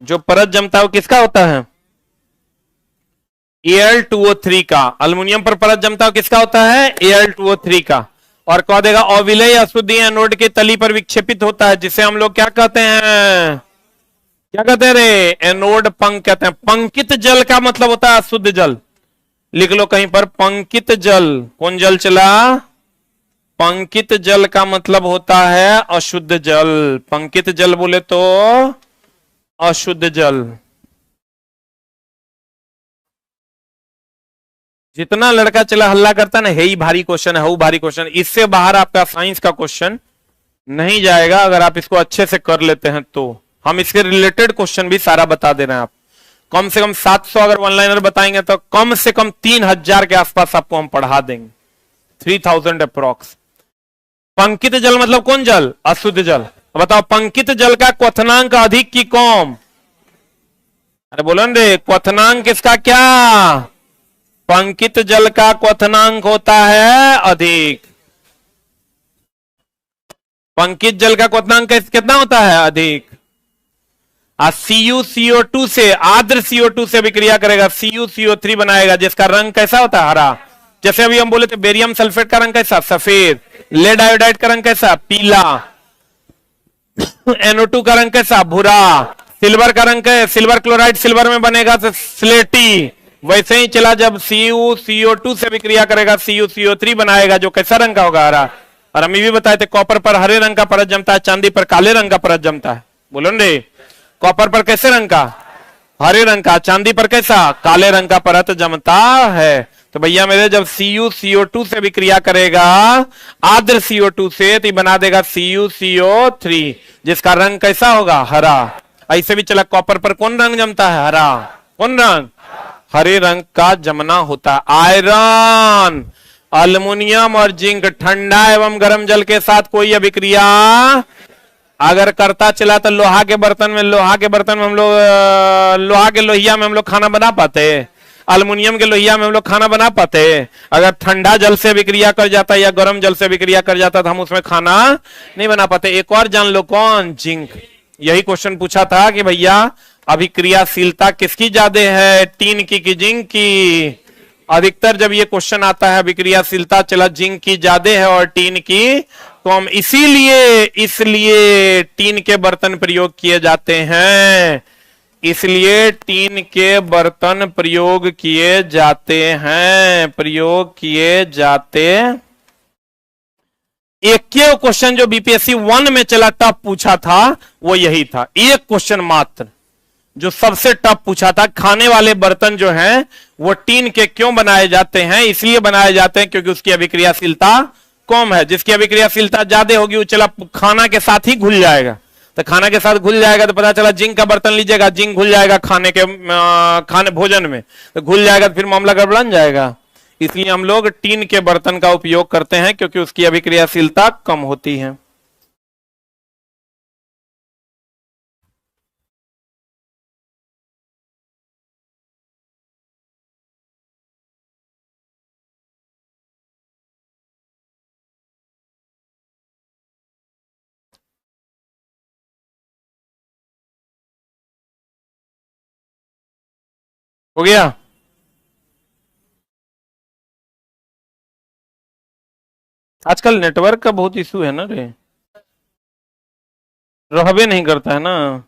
जो परत जमता है वो किसका होता है? Al2O3 का। अल्युमिनियम पर परत जमता है किसका होता है? Al2O3 का। और कह देगा अविलेय अशुद्धि एनोड के तली पर विक्षेपित होता है, जिसे हम लोग क्या कहते हैं? क्या कहते हैं रे? एनोड पंक कहते हैं। पंकित जल का मतलब होता है अशुद्ध जल। लिख लो कहीं पर, पंकित जल। कौन जल चला? पंकित जल का मतलब होता है अशुद्ध जल। पंकित जल बोले तो अशुद्ध जल। जितना लड़का चला हल्ला करता ना, है ही भारी क्वेश्चन है, वो भारी क्वेश्चन, इससे बाहर आपका साइंस का क्वेश्चन नहीं जाएगा अगर आप इसको अच्छे से कर लेते हैं तो। हम इसके रिलेटेड क्वेश्चन भी सारा बता दे रहे हैं। आप कम से कम 700 अगर वन लाइनर बताएंगे तो कम से कम 3000 के आसपास आपको हम पढ़ा देंगे, 3000 अप्रोक्स। पंकित जल मतलब कौन जल? अशुद्ध जल। बताओ पंकित जल का क्वथनांक अधिक की कम? अरे बोलो रे, क्वथनांक किसका क्या? पंकित जल का क्वथनांक होता है अधिक। पंकित जल का क्वथनांक कितना होता है? अधिक। CuCO2 से, आर्द्र CO2 से अभिक्रिया करेगा, CuCO3 बनाएगा, जिसका रंग कैसा होता है? हरा। जैसे अभी हम बोले थे बेरियम सल्फेट का रंग कैसा? सफेद। लेड आयोडाइड का रंग कैसा? पीला। NO2 का रंग कैसा? भूरा। सिल्वर का रंग क्या? सिल्वर क्लोराइड सिल्वर में बनेगा तो स्लेटी। वैसे ही चला, जब CuCO2 से अभिक्रिया करेगा CuCO3 बनाएगा, जो कैसा रंग का होगा? हरा। और हम ये भी बताए थे कॉपर पर हरे रंग का परत जमता है, चांदी पर काले रंग का परत जमता है। बोलो रे, कॉपर पर कैसे रंग का? हरे रंग का। चांदी पर कैसा? काले रंग का परत जमता है। तो भैया मेरे, जब CuCO2 से अभिक्रिया करेगा आर्द्र CO2 से, तो बना देगा CuCO3, जिसका रंग कैसा होगा? हरा। ऐसे भी चला, कॉपर पर कौन रंग जमता है? हरा। कौन रंग? हरे रंग का जमना होता है। आयरन, अल्युमिनियम और जिंक ठंडा एवं गर्म जल के साथ कोई अभिक्रिया अगर करता चला तो लोहा के बर्तन में हम लोग लोहा के लोहिया में हम लोग खाना बना पाते? अल्युमिनियम के लोहिया में हम लोग खाना बना पाते? अगर ठंडा जल से अभिक्रिया कर जाता या गर्म जल से अभिक्रिया कर जाता तो हम उसमें खाना नहीं बना पाते। एक और जान लो, कौन? जिंक। यही क्वेश्चन पूछा था कि भैया अभिक्रियाशीलता किसकी ज्यादा है, टीन की कि जिंक की? अधिकतर जब ये क्वेश्चन आता है अभिक्रियाशीलता चला जिंक की ज्यादा है और टीन की कम, इसलिए टीन के बर्तन प्रयोग किए जाते हैं। इसलिए टीन के बर्तन प्रयोग किए जाते। एक क्वेश्चन जो बीपीएससी 1 में चला टफ पूछा था वो यही था, एक क्वेश्चन मात्र जो सबसे टफ पूछा था। खाने वाले बर्तन जो हैं वो टीन के क्यों बनाए जाते हैं? इसलिए बनाए जाते हैं क्योंकि उसकी अभिक्रियाशीलता कम है। जिसकी अभिक्रियाशीलता ज्यादा होगी वो चला खाना के साथ ही घुल जाएगा। तो खाना के साथ घुल जाएगा तो पता चला जिंक का बर्तन लीजिएगा, जिंक घुल जाएगा खाने भोजन में, तो घुल जाएगा तो फिर मामला गड़बड़ जाएगा। इसलिए हम लोग टीन के बर्तन का उपयोग करते हैं क्योंकि उसकी अभिक्रियाशीलता कम होती है। हो गया? आजकल नेटवर्क का बहुत इशू है ना रे, रहबे नहीं करता है ना।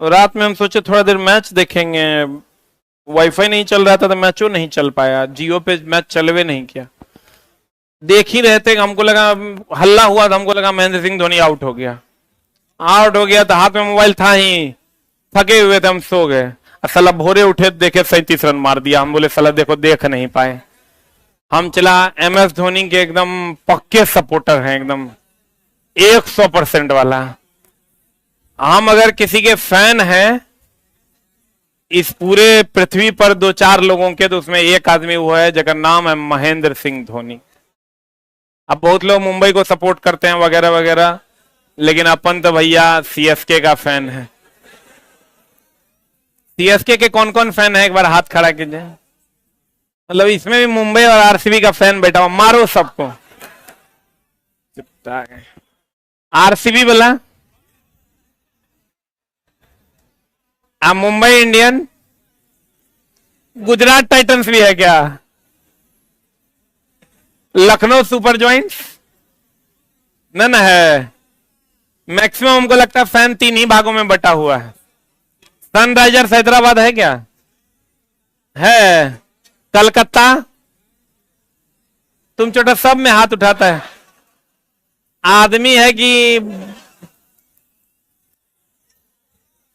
रात में हम सोचे थोड़ा देर मैच देखेंगे, वाईफाई नहीं चल रहा था तो मैचो नहीं चल पाया, जियो पे मैच चलवे नहीं किया। देख ही रहे थे, हमको लगा हल्ला हुआ था, हमको लगा महेंद्र सिंह धोनी आउट हो गया। तो हाथ में मोबाइल था ही, थके हुए थे, हम सो गए। साला भोरे उठे देखे 37 रन मार दिया। हम बोले साला देखो देख नहीं पाए। हम चला MS धोनी के एकदम पक्के सपोर्टर हैं, एकदम 100% वाला। हम अगर किसी के फैन हैं इस पूरे पृथ्वी पर 2-4 लोगों के, तो उसमें एक आदमी वो है जिसका नाम है महेंद्र सिंह धोनी। अब बहुत लोग मुंबई को सपोर्ट करते हैं वगैरह वगैरह, लेकिन अपन तो भैया CSK का फैन है। CSK के कौन कौन फैन है एक बार हाथ खड़ा कीजिए। मतलब इसमें भी मुंबई और RCB का फैन बैठा हुआ, मारो सबको। RCB बोला, मुंबई इंडियन, गुजरात टाइटंस भी है क्या? लखनऊ सुपर जॉइंट्स न है। मैक्सिमम हमको लगता है फैन 3 ही भागों में बटा हुआ है। सनराइजर्स हैदराबाद है क्या? है। कलकत्ता, तुम छोटा सब में हाथ उठाता है। आदमी है कि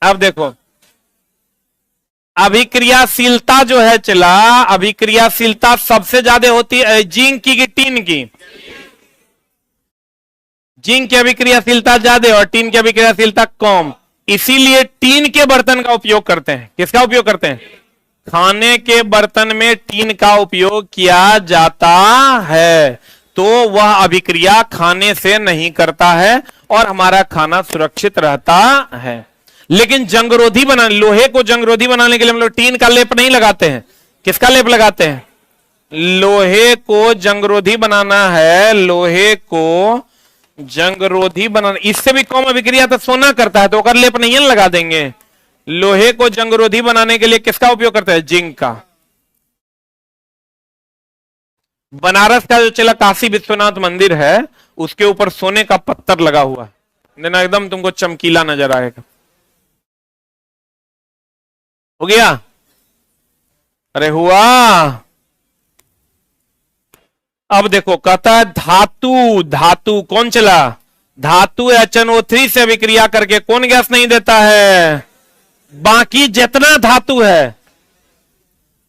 अब देखो अभिक्रियाशीलता जो है चला, अभिक्रियाशीलता सबसे ज्यादा होती है जिंक की टीन की? जिंक की अभिक्रियाशीलता ज्यादा और टीन की अभिक्रियाशीलता कम। इसीलिए टीन के बर्तन का उपयोग करते हैं। किसका उपयोग करते हैं? खाने के बर्तन में टीन का उपयोग किया जाता है, तो वह अभिक्रिया खाने से नहीं करता है और हमारा खाना सुरक्षित रहता है। लेकिन जंगरोधी लोहे को जंगरोधी बनाने के लिए हम लोग टीन का लेप नहीं लगाते हैं। किसका लेप लगाते हैं? लोहे को जंगरोधी बनाना है, लोहे को जंगरोधी बनाना। इससे भी कम अभिक्रिया तो सोना करता है, तो ओकर लेप नहीं लगा देंगे। लोहे को जंगरोधी बनाने के लिए किसका उपयोग करते हैं? जिंक का। बनारस का जो चला काशी विश्वनाथ मंदिर है, उसके ऊपर सोने का पत्थर लगा हुआ है, ना एकदम तुमको चमकीला नजर आएगा। हो गया? अरे हुआ। अब देखो, कहता है धातु, धातु कौन चला? धातु HNO3 से अभिक्रिया करके कौन गैस नहीं देता है? बाकी जितना धातु है,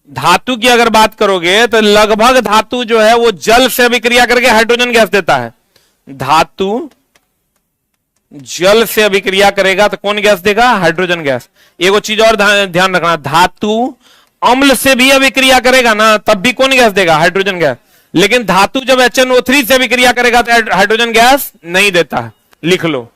धातु की अगर बात करोगे तो लगभग धातु जो है वो जल से अभिक्रिया करके हाइड्रोजन गैस देता है। धातु जल से अभिक्रिया करेगा तो कौन गैस देगा? Hydrogen gas. एगो चीज और ध्यान रखना, धातु अम्ल से भी अभिक्रिया करेगा ना, तब भी कौन गैस देगा? Hydrogen gas. लेकिन धातु जब HNO3 से अभिक्रिया करेगा तो हाइड्रोजन गैस नहीं देता है। लिख लो,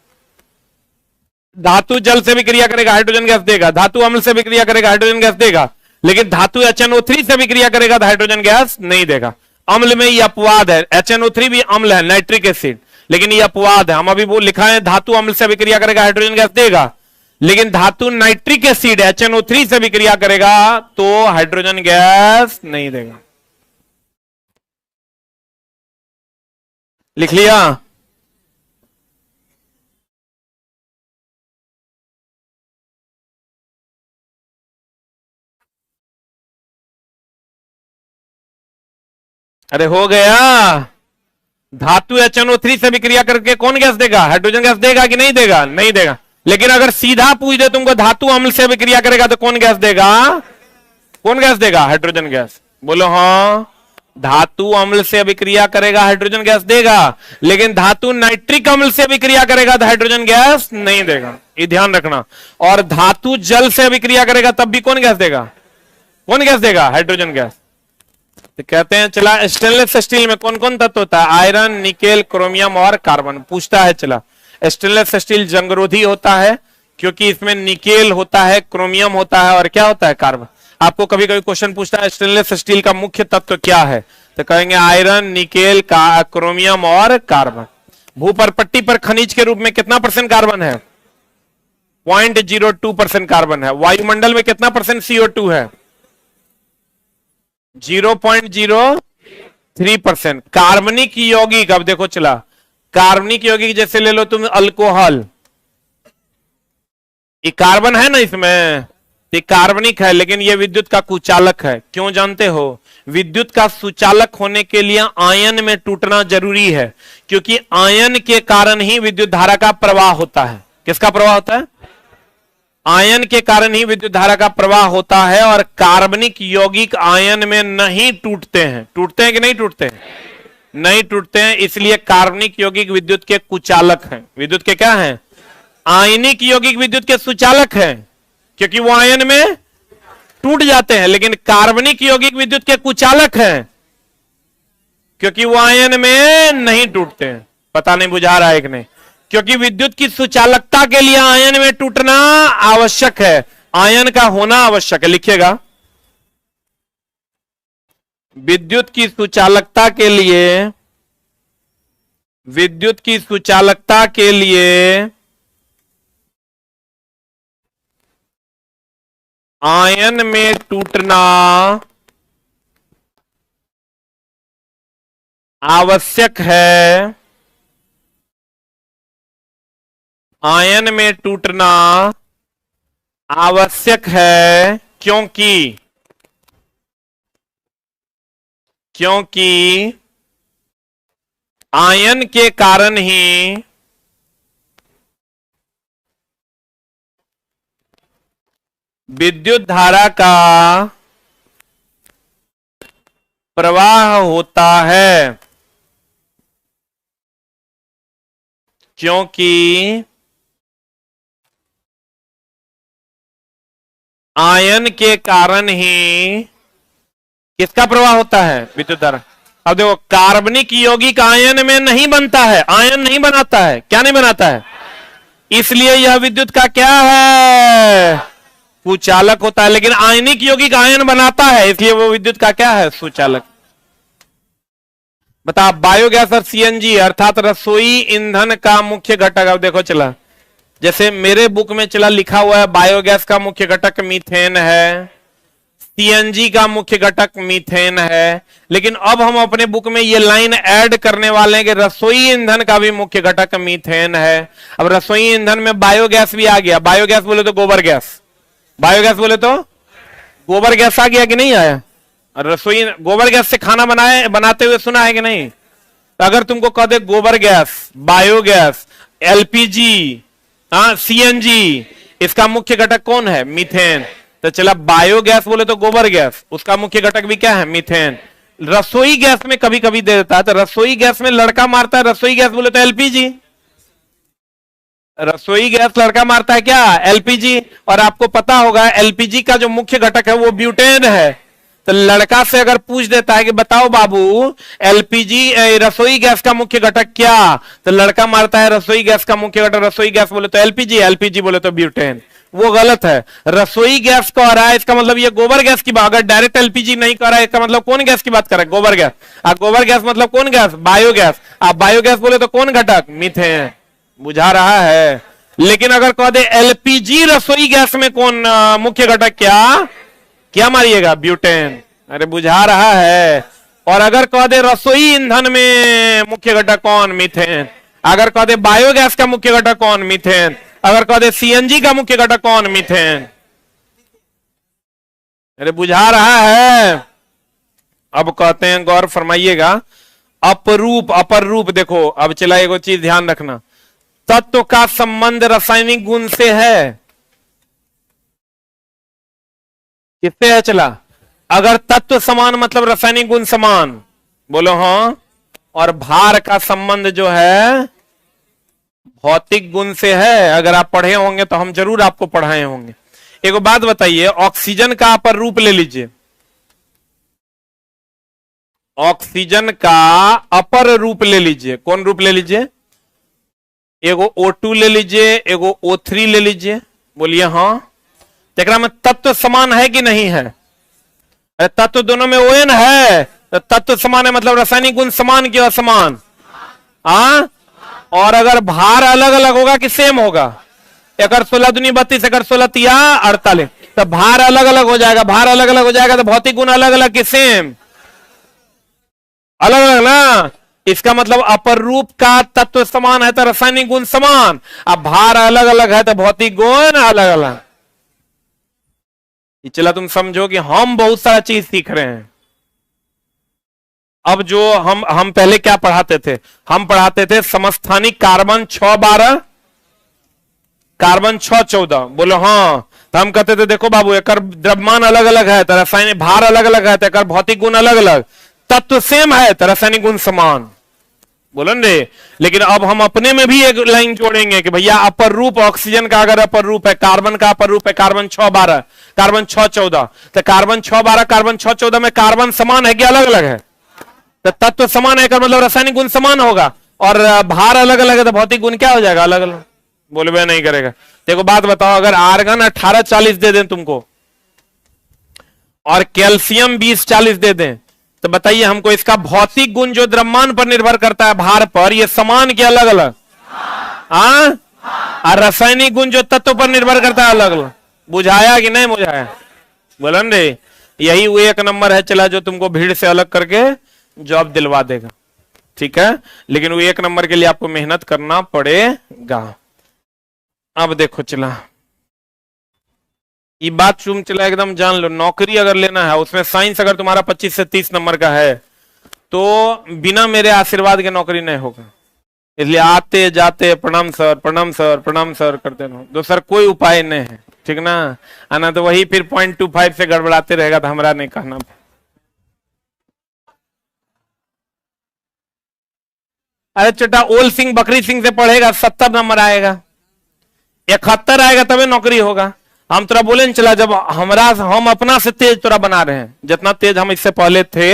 धातु जल से अभिक्रिया करेगा हाइड्रोजन गैस देगा, धातु अम्ल से अभिक्रिया करेगा हाइड्रोजन गैस देगा, लेकिन धातु HNO3 से अभिक्रिया करेगा तो हाइड्रोजन गैस नहीं देगा। अम्ल में ये अपवाद है, HNO3 भी अम्ल है, नाइट्रिक एसिड, लेकिन ये अपवाद है। हम अभी वो लिखा है धातु अम्ल से अभिक्रिया करेगा हाइड्रोजन गैस देगा, लेकिन धातु नाइट्रिक एसिड HNO3 से अभिक्रिया करेगा तो हाइड्रोजन गैस नहीं देगा। लिख लिया? अरे हो गया। धातु HNO3 से अभिक्रिया करके कौन गैस देगा? हाइड्रोजन गैस देगा कि नहीं देगा? नहीं देगा। लेकिन अगर सीधा पूछ दे तुमको धातु अम्ल से अभिक्रिया करेगा तो कौन गैस देगा? कौन गैस देगा? Hydrogen gas. बोलो हाँ। धातु अम्ल से अभिक्रिया करेगा हाइड्रोजन गैस देगा, लेकिन धातु नाइट्रिक अम्ल से अभिक्रिया करेगा तो हाइड्रोजन गैस नहीं देगा। ये ध्यान रखना। और धातु जल से अभिक्रिया करेगा तब भी कौन गैस देगा? कौन गैस देगा? Hydrogen gas. तो कहते हैं चला, स्टेनलेस स्टील में कौन कौन तत्व होता है? आयरन, निकेल, क्रोमियम और कार्बन। पूछता है चला, स्टेनलेस स्टील जंगरोधी होता है क्योंकि इसमें निकेल होता है, क्रोमियम होता है और क्या होता है? कार्बन। आपको कभी कभी क्वेश्चन पूछता है स्टेनलेस स्टील का मुख्य तत्व क्या है, तो कहेंगे आयरन, निकेल, क्रोमियम और कार्बन। भूपरपट्टी पर खनिज के रूप में कितना % कार्बन है? 0.02% कार्बन है। वायुमंडल में कितना % CO2 है? 0.03%। कार्बनिक यौगिक, अब देखो चला, कार्बनिक यौगिक जैसे ले लो तुम अल्कोहल, ये कार्बन है ना इसमें, ये कार्बनिक है, लेकिन ये विद्युत का कुचालक है। क्यों जानते हो? विद्युत का सुचालक होने के लिए आयन में टूटना जरूरी है, क्योंकि आयन के कारण ही विद्युत धारा का प्रवाह होता है। किसका प्रवाह होता है? आयन के कारण ही विद्युत धारा का प्रवाह होता है। और कार्बनिक यौगिक आयन में नहीं टूटते हैं। टूटते हैं कि नहीं टूटते हैं? नहीं टूटते हैं, इसलिए कार्बनिक यौगिक विद्युत के कुचालक हैं। विद्युत के क्या हैं? आयनिक यौगिक विद्युत के सुचालक हैं, क्योंकि वो आयन में टूट जाते हैं, लेकिन कार्बनिक यौगिक विद्युत के कुचालक हैं क्योंकि वो आयन में नहीं टूटते हैं। पता नहीं बुझा रहा है कि नहीं? क्योंकि विद्युत की सुचालकता के लिए आयन में टूटना आवश्यक है, आयन का होना आवश्यक है। लिखिएगा, विद्युत की सुचालकता के लिए, विद्युत की सुचालकता के लिए आयन में टूटना आवश्यक है। आयन में टूटना आवश्यक है क्योंकि आयन के कारण ही विद्युत धारा का प्रवाह होता है, क्योंकि आयन के कारण ही किसका प्रवाह होता है? विद्युत धारा। अब देखो, कार्बनिक यौगिक आयन में नहीं बनता है, आयन नहीं बनाता है। क्या नहीं बनाता है? इसलिए यह विद्युत का क्या है? कुचालक होता है, लेकिन आयनिक यौगिक आयन बनाता है, इसलिए वो विद्युत का क्या है, सुचालक। बता, बायोगैस और सीएनजी अर्थात रसोई ईंधन का मुख्य घटक। अब देखो चला, जैसे मेरे बुक में चला लिखा हुआ है बायोगैस का मुख्य घटक मीथेन है, सीएनजी का मुख्य घटक मीथेन है, लेकिन अब हम अपने बुक में ये लाइन ऐड करने वाले हैं कि रसोई ईंधन का भी मुख्य घटक मीथेन है। अब रसोई ईंधन में बायोगैस भी आ गया। बायोगैस बोले तो गोबर गैस, बायोगैस बोले तो गोबर गैस आ गया कि नहीं आया। रसोई गोबर गैस से खाना बनाते हुए सुना है कि नहीं। तो अगर तुमको कह दे गोबर गैस, बायोगैस, एलपीजी, सीएनजी, इसका मुख्य घटक कौन है, मीथेन। तो चला, बायोगैस बोले तो गोबर गैस, उसका मुख्य घटक भी क्या है, मीथेन। रसोई गैस में कभी कभी दे देता है, तो रसोई गैस में लड़का मारता है, रसोई गैस बोले तो एलपीजी। रसोई गैस लड़का मारता है क्या, एलपीजी। और आपको पता होगा एलपीजी का जो मुख्य घटक है वो ब्यूटेन है। तो लड़का से अगर पूछ देता है कि बताओ बाबू एलपीजी रसोई गैस का मुख्य घटक क्या, तो लड़का मारता है रसोई गैस का मुख्य घटक, रसोई गैस बोले तो एलपीजी, एलपीजी बोले तो ब्यूटेन। वो गलत है। रसोई गैस कह रहा है, इसका मतलब ये गोबर गैस की बात। अगर डायरेक्ट एलपीजी नहीं कर रहा है, इसका मतलब कौन गैस की बात कर रहा है, गोबर गैस। गोबर गैस मतलब कौन गैस, बायोगैस। आप बायोगैस बोले तो कौन घटक, मीथेन। बुझा रहा है। लेकिन अगर कह दे एलपीजी रसोई गैस में कौन मुख्य घटक, क्या क्या मारिएगा, ब्यूटेन। अरे बुझा रहा है। और अगर कह दे रसोई ईंधन में मुख्य घटक कौन, मीथेन। अगर कह दे बायोगैस का मुख्य घटक कौन, मीथेन। अगर कह दे सीएनजी का मुख्य घटक कौन, मीथेन। अरे बुझा रहा है। अब कहते हैं, गौर फरमाइएगा, अपरूप अपर रूप। देखो अब चला, एगो चीज ध्यान रखना, तत्व का संबंध रासायनिक गुण से है। किससे है चला, अगर तत्व समान मतलब रासायनिक गुण समान, बोलो हाँ। और भार का संबंध जो है भौतिक गुण से है। अगर आप पढ़े होंगे तो हम जरूर आपको पढ़ाए होंगे। एक बात बताइए, ऑक्सीजन का अपर रूप ले लीजिए, ऑक्सीजन का अपर रूप ले लीजिए। कौन रूप ले लीजिए, एगो O2 ले लीजिए, एगो O3 ले लीजिए। बोलिए हाँ। देखना में तत्व समान है कि नहीं है, अरे तत्व दोनों में ON है, तो तत्व समान है मतलब रासायनिक गुण समान की असमान। और अगर भार अलग अलग होगा कि सेम होगा, एक 16 दूनी 32, एक 16 तिया 48, तो भार अलग अलग हो जाएगा। भार अलग अलग हो जाएगा तो भौतिक गुण अलग अलग कि सेम, अलग अलग ना। इसका मतलब अपर रूप का तत्व समान है तो रासायनिक गुण समान, अब भार अलग अलग है तो भौतिक गुण अलग अलग। चला तुम समझो कि हम बहुत सारा चीज सीख रहे हैं। अब जो हम पहले क्या पढ़ाते थे, हम पढ़ाते थे समस्थानिक कार्बन 612, कार्बन 614। बोलो हाँ। तो हम कहते थे देखो बाबू एक द्रव्यमान अलग अलग है तो रासायनिक भार अलग अलग है तो भौतिक गुण अलग अलग, तत्व सेम है तो रासायनिक गुण समान। बोलो रे। लेकिन अब हम अपने में भी एक लाइन जोड़ेंगे कि भैया अपर रूप ऑक्सीजन का अगर अपर रूप है, कार्बन का अपर रूप है कार्बन 612, कार्बन 614, तो कार्बन 612 कार्बन 614 में कार्बन समान है कि अलग अलग है, तो तत्व समान है मतलब रासायनिक गुण समान होगा। और भार अलग अलग है तो भौतिक गुण क्या हो जाएगा, अलग अलग। बोले नहीं करेगा। देखो बात बताओ, अगर आर्गन 1840 दे दें तुमको और कैल्शियम 2040 दे दें, तो बताइए हमको इसका भौतिक गुण जो द्रव्यमान पर निर्भर करता है, भार पर, ये समान के अलग अलग। और रासायनिक गुण जो तत्व पर निर्भर करता है अलग अलग। बुझाया कि नहीं बुझाया, बोलन रे। यही वो एक नंबर है चला जो तुमको भीड़ से अलग करके जॉब दिलवा देगा, ठीक है। लेकिन वो एक नंबर के लिए आपको मेहनत करना पड़ेगा। अब देखो चला, ये बात तुम चला एकदम जान लो, नौकरी अगर लेना है उसमें साइंस अगर तुम्हारा 25 से 30 नंबर का है तो बिना मेरे आशीर्वाद के नौकरी नहीं होगा। इसलिए आते जाते प्रणाम सर प्रणाम सर प्रणाम सर करते रहो, दूसरा कोई उपाय नहीं है, ठीक ना। आना तो वही फिर 0.25 से गड़बड़ाते रहेगा तो हमारा नहीं कहना। अरे चटा ओल सिंह बकरी सिंह से पढ़ेगा 70 नंबर आएगा, 71 आएगा तभी नौकरी होगा। हम तोरा बोले चला, जब हम अपना से तेज तोरा बना रहे हैं, जितना तेज हम इससे पहले थे,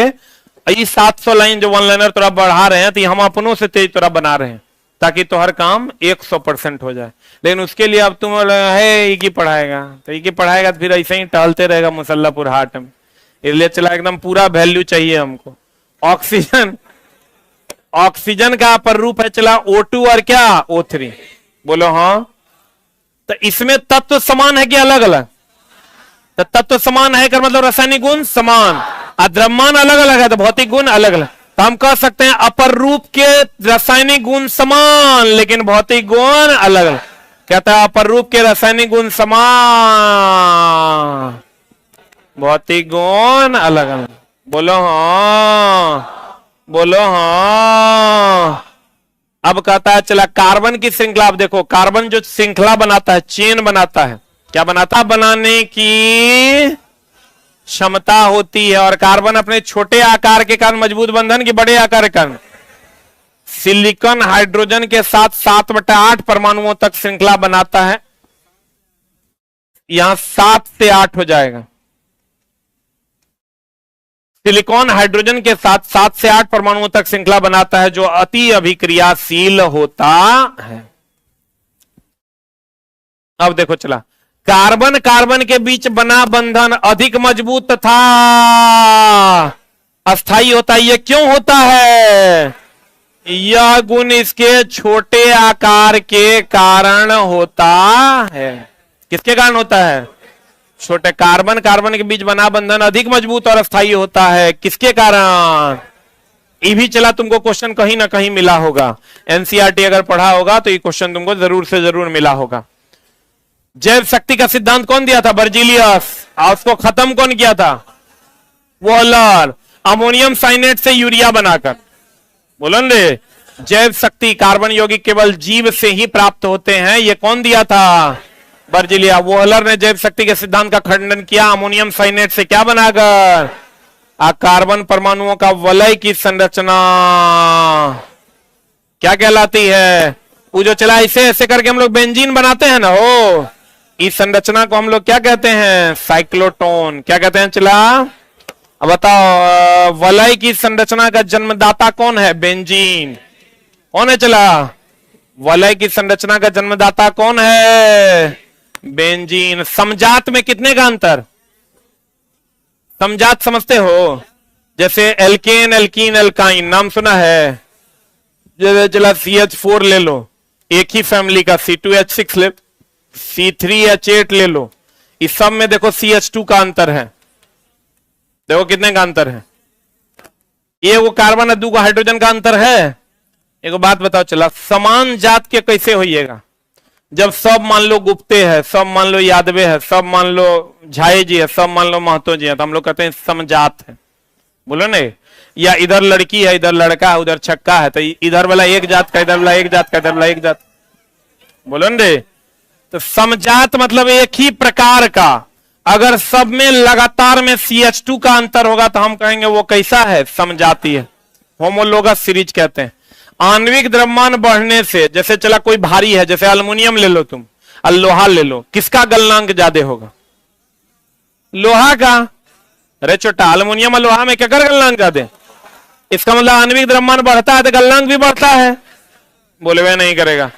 ये 700 लाइन जो वन लाइनर तोरा बढ़ा रहे हैं, तो हम अपनों से तेज तोरा बना रहे हैं। ताकि तो हर काम 100% हो जाए। लेकिन उसके लिए अब तुम है एक ही पढ़ाएगा, तो एक ही पढ़ाएगा तो फिर ऐसे ही टहलते रहेगा मुसल्लापुर हाट में। इसलिए चला एकदम पूरा वैल्यू चाहिए हमको। ऑक्सीजन, ऑक्सीजन का अपर रूप है चला O2 और क्या O3, बोलो हाँ। तो इसमें तत्व समान है कि अलग अलग? तो तत्व समान है कर मतलब रासायनिक गुण समान, और द्रव्यमान अलग अलग है तो भौतिक गुण अलग अलग। तो हम कह सकते हैं अपर रूप के रासायनिक गुण समान लेकिन भौतिक गुण अलग अलग। कहता है अपर रूप के रासायनिक गुण समान, भौतिक गुण अलग अलग। बोलो हाँ, बोलो हाँ। अब कहता है चला कार्बन की श्रृंखला। अब देखो कार्बन जो श्रृंखला बनाता है, चेन बनाता है, क्या बनाता है? बनाने की क्षमता होती है। और कार्बन अपने छोटे आकार के कारण मजबूत बंधन के बड़े आकार के कारण सिलिकॉन हाइड्रोजन के साथ 7/8 परमाणुओं तक श्रृंखला बनाता है। यहां 7 से 8 हो जाएगा। सिलिकॉन हाइड्रोजन के साथ 7 से 8 परमाणुओं तक श्रृंखला बनाता है जो अति अभिक्रियाशील होता है। अब देखो चला कार्बन कार्बन के बीच बना बंधन अधिक मजबूत तथा अस्थायी होता है। यह क्यों होता है? यह गुण इसके छोटे आकार के कारण होता है। किसके कारण होता है? छोटे कार्बन कार्बन के बीच बना बंधन अधिक मजबूत और अस्थायी होता है। किसके कारण? ये भी चला तुमको क्वेश्चन कहीं ना कहीं मिला होगा। एनसीईआरटी अगर पढ़ा होगा तो ये क्वेश्चन तुमको जरूर से जरूर मिला होगा। जैव शक्ति का सिद्धांत कौन दिया था? बर्जीलियस। और उसको खत्म कौन किया था? वॉलर। अमोनियम साइनेट से यूरिया बनाकर। बोलो रे, जैव शक्ति कार्बन यौगिक केवल जीव से ही प्राप्त होते हैं, ये कौन दिया था? बर्जीलिया। वॉलर ने जैव शक्ति के सिद्धांत का खंडन किया अमोनियम साइनेट से क्या बनाकर? कार्बन परमाणुओं का वलय की संरचना क्या कहलाती है? वो जो चला इसे ऐसे करके हम लोग बेंजीन बनाते हैं ना, हो इस संरचना को हम लोग क्या कहते हैं? साइक्लोटोन। क्या कहते हैं चला? अब बताओ वलय की संरचना का जन्मदाता कौन है? बेंजीन। कौन है चला? वलय की संरचना का जन्मदाता कौन है? बेंजीन। समजात में कितने का अंतर? समजात समझते हो? जैसे एल्केन, एल्कीन, एल्काइन नाम सुना है? जैसे चला CH4 ले लो, एक ही फैमिली का, C2H6 ले, C3H8 ले लो, इस सब में देखो CH2 का अंतर है। देखो कितने का अंतर है? ये वो कार्बन और 2 हाइड्रोजन का अंतर है। एक बात बताओ चला, समान जात के कैसे होइएगा? जब सब मान लो गुप्ते है, सब मान लो यादवे है, सब मान लो झाए जी है, सब मान लो महतो जी है, तो हम लोग कहते हैं समजात है। बोलो नहीं, या इधर लड़की है, इधर लड़का है, उधर छक्का है, तो इधर वाला एक जात का, इधर वाला एक जात का, इधर वाला एक जात। बोलो रे, तो समजात मतलब एक ही प्रकार का। अगर सब में लगातार में CH2 का अंतर होगा तो हम कहेंगे वो कैसा है? समजाती है। होमोलोगस सीरीज कहते हैं। आणविक द्रव्यमान बढ़ने से, जैसे चला कोई भारी है, जैसे एल्युमिनियम ले लो तुम और लोहा ले लो, किसका गलनांक ज्यादा होगा? लोहा का। अरे छोटा, एल्युमिनियम और लोहा में क्या कर गलनांक ज्यादा? इसका मतलब आणविक द्रव्यमान बढ़ता है तो गलनांक भी बढ़ता है। बोले वे नहीं करेगा।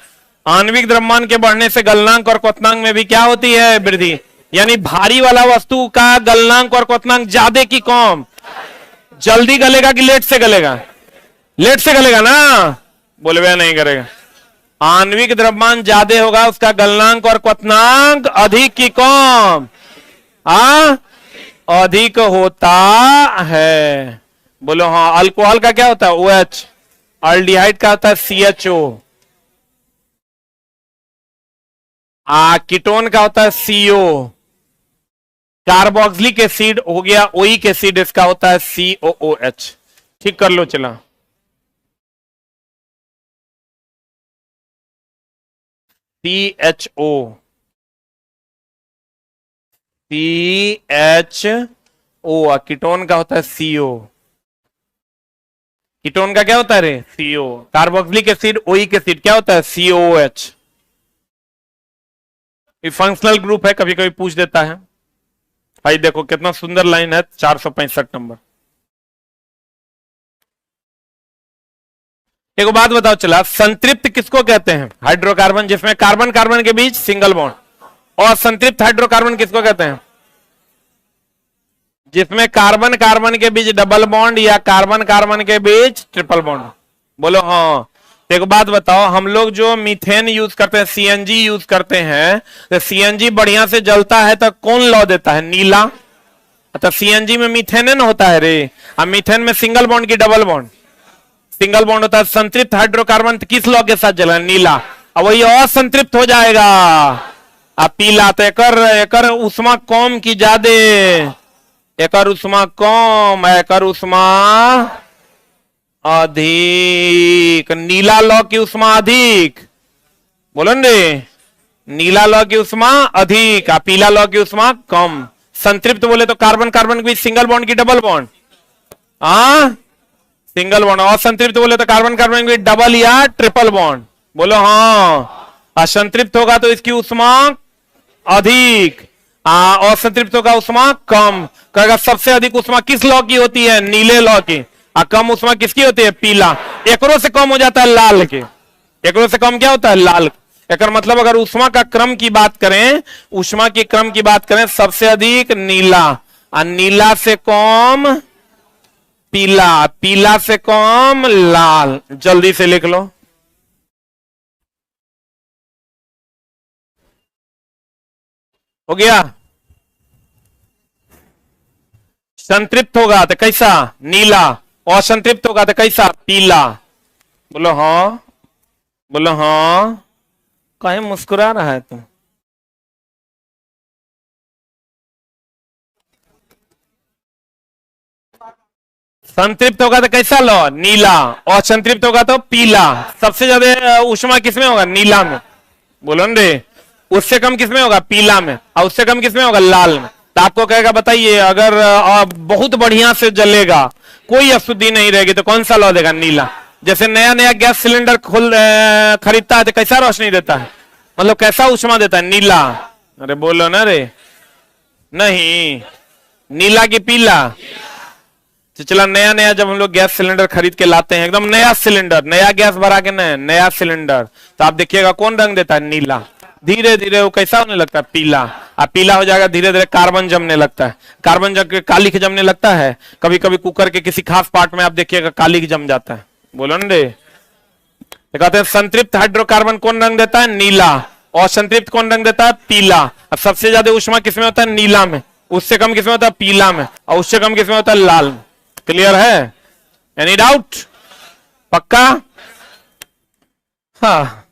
आणविक द्रव्यमान के बढ़ने से गलनांक और क्वथनांक में भी क्या होती है? वृद्धि। यानी भारी वाला वस्तु का गलनांक और क्वथनांक ज्यादा की कम? जल्दी गलेगा कि लेट से गलेगा? लेट से गलेगा ना। बोले वे नहीं करेगा। आणविक द्रव्यमान ज्यादा होगा, उसका गलनांक और क्वथनांक अधिक की कम? अधिक होता है। बोलो हाँ। अल्कोहल का क्या होता है? OH। अल्डिहाइड का होता है CHO। कीटोन का होता है CO। कार्बोक्सिलिक एसिड हो गया ओइक एसिड, इसका होता है COOH। ठीक कर लो चला। CHO, कीटोन का होता है CO। कीटोन का क्या होता है रे? CO। Carboxylic acid oic acid क्या होता है? COOH। ये फंक्शनल ग्रुप है, कभी कभी पूछ देता है। भाई देखो कितना सुंदर लाइन है, 465 नंबर। एक बात बताओ, चला संतृप्त किसको कहते हैं? हाइड्रोकार्बन जिसमें कार्बन कार्बन के बीच सिंगल बॉन्ड। और संतृप्त हाइड्रोकार्बन किसको कहते हैं? जिसमें कार्बन कार्बन के बीच डबल बॉन्ड या कार्बन कार्बन के बीच ट्रिपल बॉन्ड। बोलो हाँ। एक बात बताओ, हम लोग जो मीथेन यूज करते हैं, सीएनजी यूज करते हैं, तो सीएनजी बढ़िया से जलता है तो कौन लौ देता है? नीला। तो सीएनजी में मीथेन होता है रे, अब मीथेन में सिंगल बॉन्ड की डबल बॉन्ड? सिंगल बॉन्ड होता है। संतृप्त हाइड्रोकार्बन किस लॉ के साथ जला? नीला। अब वही असंतृप्त हो जाएगा, अब पीला। तो एकर उष्मा कम की ज्यादा? एकर उष्मा कम, एकर उष्मा अधिक। नीला लौ की उष्मा अधिक, बोलो रे, नीला लौ की उष्मा अधिक, पीला लौ की उष्मा कम। संतृप्त बोले तो कार्बन कार्बन के बीच सिंगल बॉन्ड की डबल बॉन्ड? Single bond. असंतृप्त बोले तो कार्बन कार्बन के बीच डबल या ट्रिपल बॉन्ड? बोलो हाँ। असंतृप्त होगा तो इसकी उष्मा अधिक, असंतृप्त होगा उष्मा कम। कहेगा सबसे अधिक उष्मा किस लौ की होती है? नीले लौ की। कम उष्मा किसकी होती है? पीला। एकरों से कम हो जाता है लाल के। एकरों से कम क्या होता है? लाल। एकर मतलब अगर उष्मा का क्रम की बात करें, उष्मा के क्रम की बात करें, सबसे अधिक नीला, और नीला से कम पीला, पीला से कम लाल। जल्दी से लिख लो। हो गया? संतृप्त होगा तो कैसा? नीला। असंतृप्त होगा तो कैसा? पीला। बोलो हाँ, बोलो हाँ। काहे मुस्कुरा रहा है तुम? संतृप्त होगा तो कैसा लो? नीला। असंतृप्त होगा तो पीला। सबसे ज्यादा उष्मा किसमें होगा? नीला में। बोलो न रे। उससे कम किसमें होगा? पीला में। और उससे कम किसमें होगा? लाल में। तो आपको कहेगा बताइए, अगर बहुत बढ़िया से जलेगा, कोई अशुद्धि नहीं रहेगी, तो कौन सा लौ देगा? नीला। जैसे नया नया गैस सिलेंडर खरीदता है तो कैसा रोशनी देता है? मतलब कैसा उष्मा देता है? नीला। अरे बोलो ना रे। नहीं, नीला की पीला? तो चला नया नया जब हम लोग गैस सिलेंडर खरीद के लाते हैं, एकदम नया सिलेंडर, नया गैस भरा के नया सिलेंडर, तो आप देखिएगा कौन रंग देता है? नीला। धीरे धीरे वो कैसा होने लगता है? पीला। अब पीला हो जाएगा, धीरे धीरे कार्बन जमने लगता है। कार्बन जम के कालिख जमने लगता है। कभी कभी कुकर के किसी खास पार्ट में आप देखिएगा कालिख जम जाता है। बोलो न रे। कहते हैं संतृप्त हाइड्रोकार्बन कौन रंग देता है? नीला। और संतृप्त कौन रंग देता है? पीला। अब सबसे ज्यादा उष्मा किसमें होता है? नीला में। उससे कम किसमें होता है? पीला में। और उससे कम किसमें होता है? लाल में। क्लियर है? Any doubt? पक्का? हाँ।